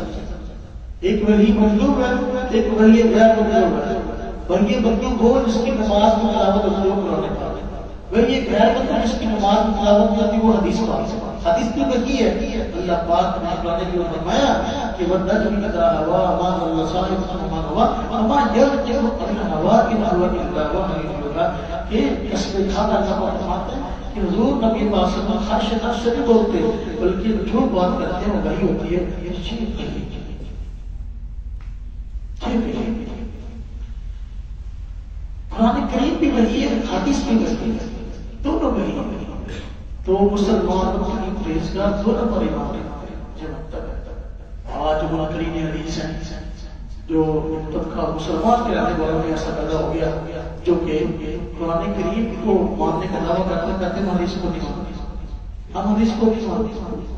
ایک وہی مطلوب ہے ایک وہی غیر مطلوب ہے، وہی مطلوب ہو جس کی نماز میں تلاوت ہوتی ہے قرآن پاک، وہی غیر مطلوب جس کی نماز میں تلاوت ہوتی ہے وہ حدیث پاک، حدیث کی وہی ہے اللہ پاک نے قرآن میں فرمایا کہ والنجم اذا ہوا ما ضل صاحبكم وما غوى وما ينطق عن الهوى ان هو الا وحي يوحى، کہ اس میں کھانا اللہ فرماتے ہیں کہ حضور نبی پاک صلی اللہ علیہ وسلم خواہش نفس سے نہیں بولتے بلکہ جو بات کرتے ہیں وہ وحی ہوتی ہے۔ یہ چیز قرآن کریم بھی وحی ہے، حدیث بھی وحی ہے، دونوں وحی ہے، تو مسلمان کی پرہیزگار دونوں پر ایمان رکھتے ہیں۔ یہ مطلب ہے آج منکرین حدیث ہیں جو طبقہ مسلمان کے رہنے والوں میں ایسا پیدا ہو گیا جو کہ قرآن کریم کو ماننے کا دعویٰ کرتے کہتے ہیں حدیث کو نہیں مانتے، ہم حدیث کو نہیں مانتے۔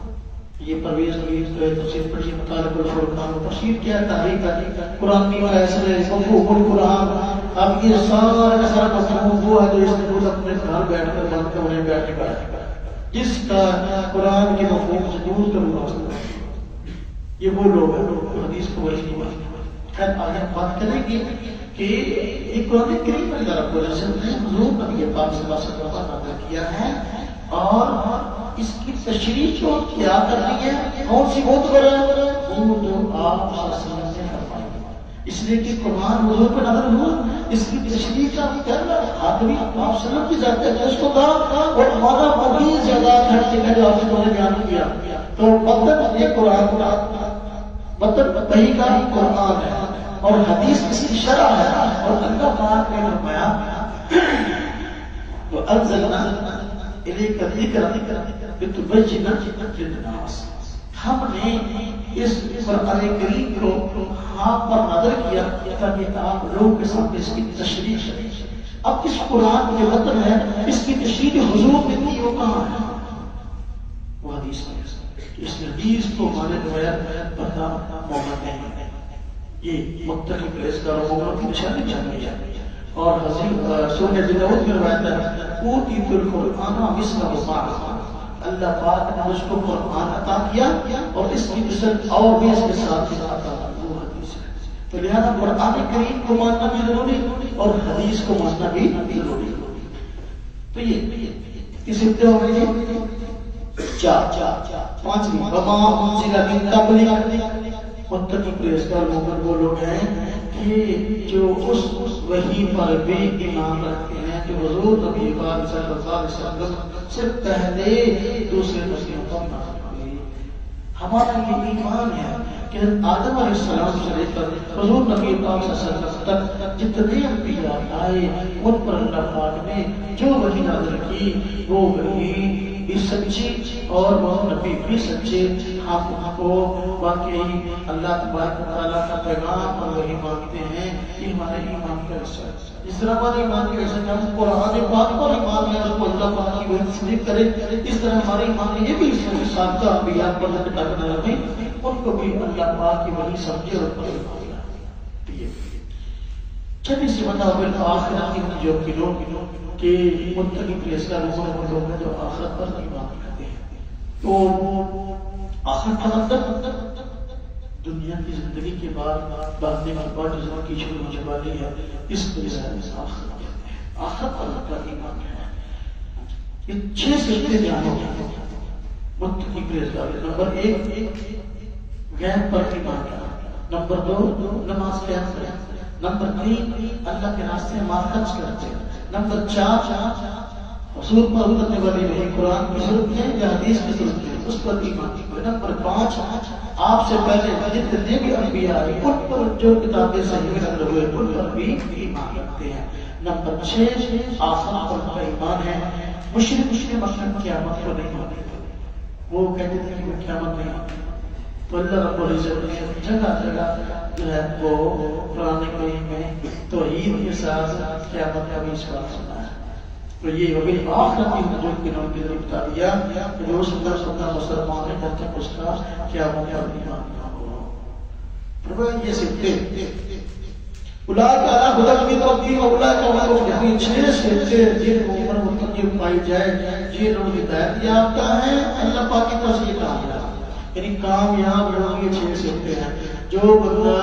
یہ پرویز تفسیر پڑھیے مطالب الفرقان، تفسیر کیا ہے تحریک ہے قرآن کی فیصلے مفہوم القرآن، اب یہ سارا کا سارا مفہوم وہ ہے جو اس نے اپنے گھر بیٹھ کر بند کمرے بیٹھ کر جس کا قرآن کے مفہوم سے دور کر ہوا، یہ وہ لوگ ہیں جو حدیث کو وحی نہیں مانتے۔ خیر آج ہم بات کریں گے کہ ایک قرآن کریم میں رب العزت نے حضور نبی پاک صلی اللہ علیہ وسلم کا نازل کیا ہے اور اس کی تشریح جو کیا کرنی ہے کون سی بہت بڑا وہ جو آپ صلی اللہ علیہ وسلم نے فرمائی، اس لیے کہ قرآن حضور پہ نظر ہوا، اس کی تشریح کا کرنا آدمی آپ صلی اللہ علیہ وسلم کی ذات اقدس کو تھا اور ہمارا وہی زیادہ کھڑے کا جو آپ نے بیان کیا. تو مطلب یہ قرآن کا مطلب وحی کا قرآن ہے اور حدیث اس کی شرح ہے. اور اللہ پاک نے فرمایا تو انزلنا الیک الذکر لتبین للناس، ہم نے اس قرآن کریم کو آپ پر نظر کیا تاکہ آپ لوگوں کے سامنے اس کی تشریح کریں. اب اس قرآن کے مطلب ہے اس کی تشریح حضور نے کی، وہ کہاں ہے؟ وہ حدیث ہے. اس حدیث کو مانے بغیر پتہ مومن نہیں ہے. یہ متقی پرہیزگار مومن کی نشانی چاہیے. اور حضرت سورہ داؤد میں روایت ہے اوتیت القرآن مثلہ معه، اللہ پاک نے مجھ کو قرآن عطا کیا اور اس کی مثل اور بھی اس کے ساتھ عطا کی. وہ حدیث ہے. تو لہذا قرآن کریم کو ماننا بھی ضروری اور حدیث کو ماننا بھی ضروری. تو یہ کس ہفتے ہو گئی؟ پانچویں وما انزل من قبلک. متقی پرہیزگار مومن وہ لوگ ہیں کہ جو اس وحی پر بھی ایمان رکھتے ہیں کہ حضور نبی پاک صلی اللہ علیہ وسلم سے پہلے دوسرے نبیوں پر نہ ہوئی. ہمارا یہ ایمان ہے کہ آدم علیہ السلام سے لے کر حضور نبی پاک صلی اللہ علیہ وسلم تک جتنے انبیاء آئے ان پر اللہ پاک نے جو وحی نازل کی وہ وحی بھی سچی اور وہ نبی بھی سچے. ہم کو واقعی اللہ تبارک و تعالیٰ کا پیغام اور وحی مانگتے ہیں. یہ ہمارے ایمان کا حصہ ہے. جس طرح ہمارے ایمان کے حصہ ہم قرآن پاک پر ایمان لیں اور کو اللہ پاک کی وحی تسلیم کریں، اس طرح ہمارے ایمان میں یہ بھی حصہ ہے سابقہ انبیاء پر اللہ نہ رکھیں ان کو بھی اللہ پاک کی وحی سمجھے اور پر ایمان. چھٹی سی بندہ بالآخرت کی جو لوگ کہ متقی پرہیزگار لوگ ہیں جو آخرت پر ایمان رکھتے ہیں. تو آخرت کا مطلب دنیا کی زندگی کے بعد بڑھنے کے بعد جو زندگی شروع ہونے والی ہے اس کو آخرت کہتے ہیں. آخرت پر مطلب ایمان ہے. یہ 6 سلسلے بیان ہو گئے متقی پرہیزگار. نمبر 1 غیب پر ایمان رکھنا. نمبر 2 نماز قیام کرنا. نمبر 3 اللہ کے راستے میں مال خرچ کرتے. نمبر 4 حضور پر اترنے والی وحی قرآن کی صورت ہے یا حدیث کی صورت ہے اس پر ایمان. نمبر 5 آپ سے پہلے جتنے بھی انبیاء آئے ان پر جو کتابیں صحیح نقل ہوئے ان پر بھی ایمان رکھتے ہیں. نمبر 6 آخرت پر کا ایمان ہے. مشرک مثلا قیامت کو نہیں مانتے، وہ کہتے تھے کہ وہ قیامت نہیں آتی. تو اللہ رب العزت نے جگہ جگہ جو ہے وہ قرآن کریم میں توحید کے ساتھ قیامت کا بھی سوال سنا ہے. تو یہ وہی آخرت کی جو کہ نام کے ذریعے بتا دیا کہ جو سندر سندر مسلمان ہے جب تک اس کا قیامت کا ایمان نہ ہو. فرمایا یہ سکتے اولئک علی ھدی من ربہم واولئک هم المفلحون. 6 سکتے جن کو عمر متقی پائی جائے یہ لوگ ہدایت یافتہ ہیں. اللہ پاک کی طرف سے یہ کہا گیا یعنی کامیاب لوگ یہ 6 سکتے ہیں. جو بندہ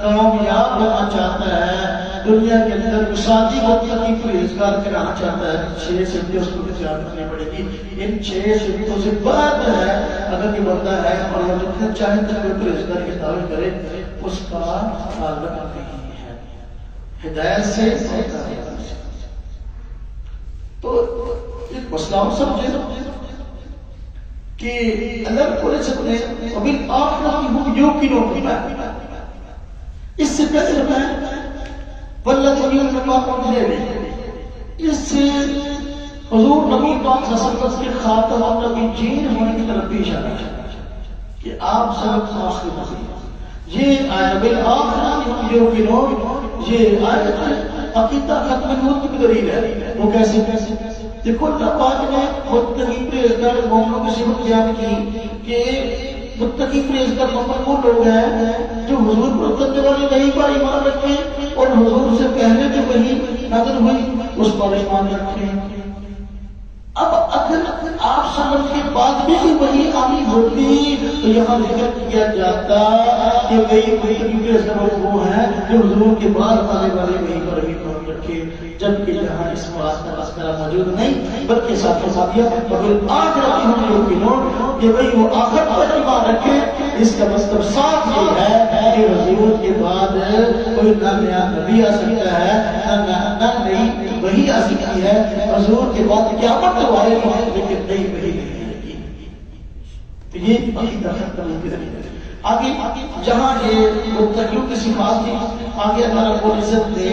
کامیاب ہونا چاہتا ہے دنیا کے اندر شادی متقی پرہیزگار کرانا چاہتا ہے 6 سکتے اس کو تیار کرنی پڑے گی. ان 6 سکتوں سے بات ہے اگر یہ بندہ ہے اور وہ جتنے چاہے تک وہ پرہیزگار کے دعوے کرے اس کا تعلق نہیں ہے ہدایت سے. تو ایک مسئلہ سمجھے کہ اللہ کو لے سکتے ہیں ابھی آخرت ہم یوقینوں ہوتا ہے. اس سے پہلے میں والذین کفروا اس سے حضور نبی پاک صلی اللہ علیہ وسلم کے خاتم النبیین ہونے کی طرف بھی اشارہ ہے کہ آپ سب آخری نبی. یہ آیت بالآخرت ہم یوقینون یہ آیت عقیدہ ختم نبوت کی دلیل ہے. وہ کیسے دیکھو اللہ پاک نے متقی پرہیزگار مومنوں کی صفت بیان کی کہ متقی پرہیزگار مومن وہ لوگ ہیں جو حضور پر اترنے والی وحی پر ایمان رکھیں اور حضور سے پہلے جو وحی نازل ہوئی اس پر ایمان رکھیں. اب اگر آپ سمجھ کے بعد بھی وہی آنی ہوتی تو یہاں ذکر کیا جاتا کہ وہی کے سبب وہ ہیں جو حضور کے بعد آنے والے وہی پر بھی قوم رکھے، جبکہ یہاں اس بات کا مسئلہ موجود نہیں، بلکہ ساتھ دیا مگر آج رکھے ہم لوگ کے لوگ کہ وہی وہ آخر پر ایمان رکھے۔ اس کا مطلب صاف یہ ہے کہ حضور کے بعد کوئی نہ نیا نبی آ سکتا ہے نہ نئی وہی آ سکتی ہے۔ حضور کے بعد قیامت تو آئے گی لیکن نئی وہی نہیں آئے گی۔ تو یہ عقیدہ ختم ہو گیا۔ آگے جہاں یہ متقیوں کی صفات تھی، آگے اللہ رب العزت نے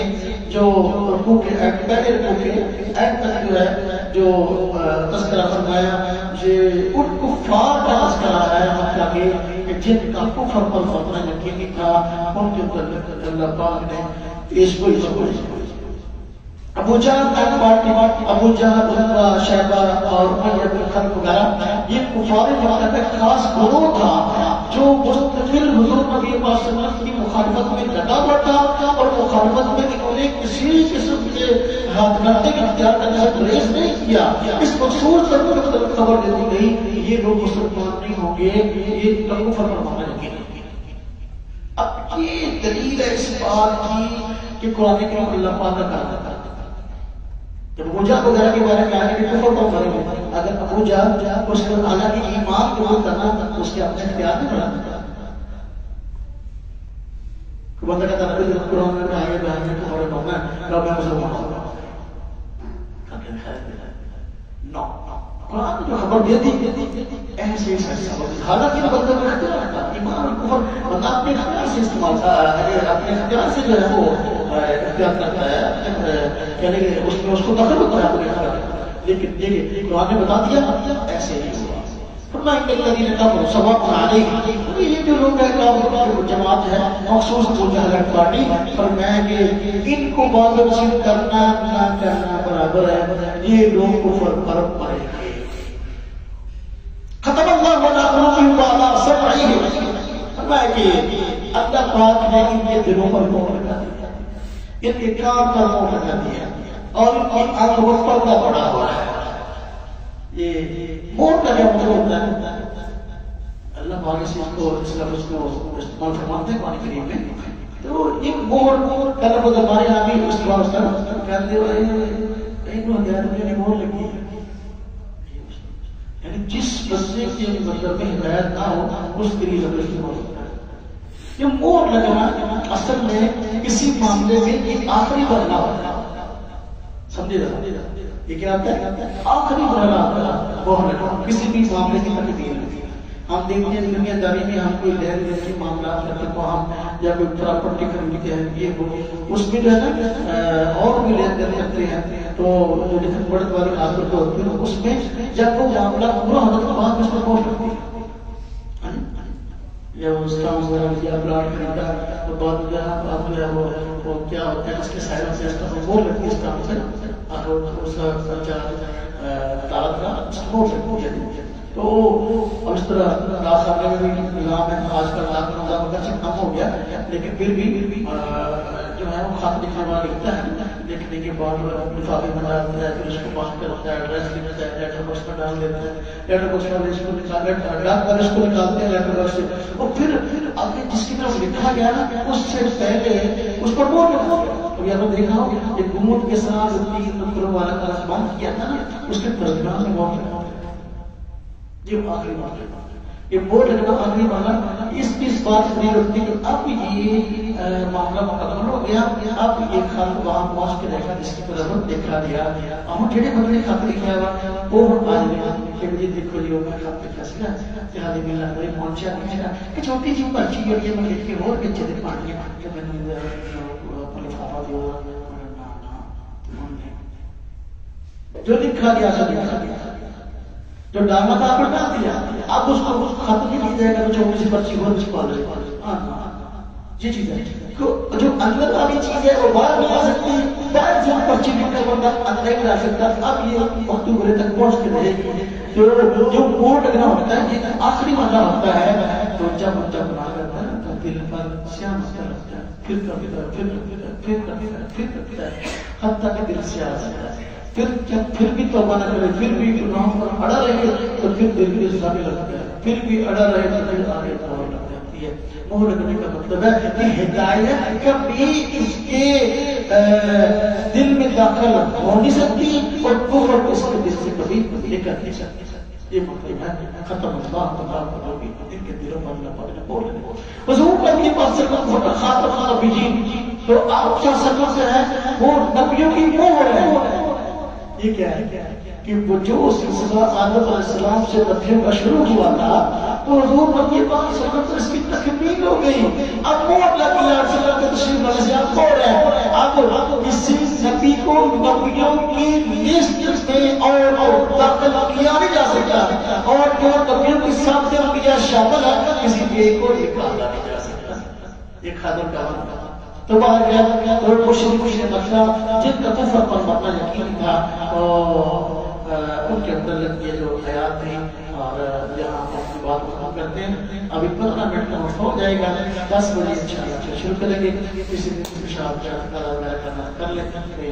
جو رکوع کے پہلے رکوع کے اینڈ تک جو ہے جو تذکرہ فرمایا، یہ ان کفار کا تذکرہ ہے مطلب کہ جن کا کفر پر فتنہ یقینی تھا، ان کے اوپر اللہ پاک نے پیش گوئی ابو جہل ابو جہل شیبہ اور امیہ بن خلف وغیرہ یہ کفار مکہ کا خاص گروہ تھا جو مستقل حضور نبی پاک صلی اللہ علیہ وسلم کی مخالفت میں لگا ہوا تھا، اور مخالفت میں انہوں نے کسی قسم کے ہاتھناتے کا اختیار کرنے سے گریز نہیں کیا۔ اس مخصوص پر خبر دیتی گئی یہ لوگ مسلمان نہیں ہوں گے، یہ کفر پر مانا جائیں گے۔ اب یہ دلیل ہے اس بات کی کہ قرآن کے اللہ پاک کا کہا تھا جب ابو جہل وغیرہ کے بارے میں آگے کہ کفر پر مرے ہوئے، اگر ابو جہل اس کو حالانکہ ایمان قبول کرنا اس کے اپنے اختیار میں بڑھا بندہ کہتا ہے قرآن میں آگے بہانے کو بڑے ہونا ہے رب ہے مسلمان ہوگا نو قرآن جو خبر دیتی ایسے ایسا حالانکہ بندہ میں اختیار رکھتا ایمان اور کفر بندہ اپنے اختیار سے استعمال اپنے اختیار سے جو ہے وہ اختیار کرتا ہے، یعنی کہ اس میں اس کو دخل ہوتا ہے اپنے اختیار، لیکن دیکھیں قرآن نے بتا دیا ایسے ہی ہوا۔ فرمائیں کہ الذین کفروا سواء علیہم، یہ جو لوگ ہیں کافر کی جماعت ہے مخصوص ابو جہل پارٹی، فرمایا کہ ان کو معذب کرنا نہ کرنا برابر ہے، یہ لوگ کفر پر مریں گے۔ ختم اللہ علی قلوبہم وعلی سمعہم، فرمایا کہ اللہ پاک نے ان کے دلوں پر مہر لگا دیا، ان کے کان پر مہر لگا دیا، اور ان کی آنکھوں پر پردہ پڑا ہوا ہے۔ یہ مہر کا کیا مطلب ہوتا ہے؟ اللہ پاک اس کو اس لفظ کو استعمال فرماتے ہیں قرآن کریم میں، تو یہ مہر کا لفظ ہمارے یہاں بھی استعمال ہوتا ہے، کہتے ہیں مہر لگی ہے، یعنی جس بندے کے مطلب میں ہدایت نہ ہو اس کے لیے لفظ استعمال ہوتا ہے۔ یہ مہر لگنا اصل میں کسی معاملے میں ایک آخری مرحلہ ہوتا ہے، سمجھے گا؟ یہ کیا ہوتا ہے؟ آخری مرحلہ ہوتا ہے مہر لگنا کسی بھی معاملے کی تقدیر میں۔ ہم دیکھتے ہیں دنیا داری میں ہم کوئی لین دین کے معاملات کرتے ہیں، ہم یا کوئی پراپرٹی خریدتے ہیں، یہ وہ اس میں جو ہے نا اور بھی لین دین کرتے ہیں، تو جو لکھن پڑھت والے خاص طور پہ ہوتے ہیں اس میں جب وہ معاملہ پورا ہوتا ہے تو بعد میں اس میں پہنچ سکتی ہے، یا اس کا یا پلاٹ خریدا تو بعد جو ہے وہ کیا ہوتا ہے اس کے سائڈ سے اس کا وہ لگتی ہے اس کام سے اس کا تعلق کا وہ لگتی ہے۔ تو اب اس طرح داخلے میں بھی نظام ہے، آج کل نظام اگرچہ کم ہو گیا لیکن پھر بھی جو ہے وہ خط لکھنے والا لکھتا ہے، لکھنے کے بعد لفافے میں ڈالتا ہے، پھر اس کو پاس کرتا ہے، ایڈریس لکھتا ہے، لیٹر باکس میں ڈال دیتا ہے، لیٹر باکس میں اس کو نکالتے ہیں لیٹر باکس سے، اور پھر آگے جس کی طرف لکھا گیا نا اس سے پہلے اس پر ووٹ لگا۔ اب یہاں پر دیکھا ہو کہ گموٹ کے ساتھ تین نمبروں والا کا بند کیا تھا نا، اس کے ترجمان میں ووٹ لگا، یہ آخری بات ہے، یہ ووٹ لگنا آخری والا اس بات سے نہیں رکھتی کہ اب یہ معاملہ مکمل ہو گیا، اب یہ خط وہاں پہنچ کے دیکھا جس کی طرف دیکھا دیا، ہم جڑے بندے نے خط لکھا ہوا وہ آج میں کہ مجھے دیکھو جی وہ خط لکھا سی نا جہاں ملنا کوئی پہنچا نہیں کہ چھوٹی سی پرچی جو ہے میں لکھ کے اور پیچھے سے پڑھ لیا کہ میں نے لفافہ دیا جو لکھا گیا سب لکھا گیا، جو ڈالنا تھا آپ نے ڈال دیا، اب اس کو خط نہیں لکھ جائے گا تو چھوٹی سی پرچی اور چھپا لے، یہ چیز ہے جو اندر والی چیز ہے وہ باہر نہیں آ سکتی، باہر سے پرچی لکھ کر بندہ اندر نہیں لا سکتا، اب یہ وقت گرے تک پہنچ کے رہے گی۔ جو ووٹ لگنا ہوتا ہے یہ آخری مرحلہ ہوتا ہے، تو جب بچہ بنا کرتا ہے تو دل پر سیاہ مسئلہ لگتا ہے، پھر کرتا ہے حتیٰ کہ دل سے آ جاتا ہے۔ پھر بھی توبہ نہ کرے، پھر بھی گناہوں پر اڑا رہے تو پھر دل کے سامنے لگتا ہے، پھر بھی اڑا رہے تو پھر آگے مہر لگ جاتی ہے۔ مہر لگنے کا مطلب ہے کہ ہدایت کبھی اس کے دل میں داخل ہو نہیں سکتی اور کفر اس کے دل سے کبھی نکل نہیں سکتی۔ یہ مطلب ہے ختم اللہ تبارک و تعالی ان کے دلوں پر اللہ پاک نے بول دیا۔ حضور نبی پاک صلی اللہ علیہ وسلم خاتم النبیین، تو آپ کیا سکت سے ہے وہ نبیوں کی مہر ہے۔ یہ کیا ہے کہ وہ جو سلسلہ آدم علیہ السلام سے نبیوں کا شروع ہوا تھا تو حضور نبی پاک صلی اللہ علیہ وسلم اس کی تکمیل ہو گئی۔ اب وہ اللہ کی یاد سے اللہ کے تشریف لانے سے آپ کون ہے؟ اب کسی نبی کو نبیوں کی لسٹ میں اور داخل کیا نہیں جا سکتا، اور جو نبیوں کے سامنے انبیاء شامل ہے کسی ایک کو نکالا نہیں جا سکتا۔ یہ خادم کا عمل تو باہر گیا تو مشرک نے مطلب جن کا کفر پر مرنا یقین تھا اور ان کے اندر یہ جو حیات تھی، اور یہاں ہم کی بات ختم کرتے ہیں۔ ابھی 15 منٹ کا وقت ہو جائے گا، 10 بجے انشاءاللہ شروع کریں گے۔ کسی دن انشاءاللہ کرنا کر لیتے ہیں۔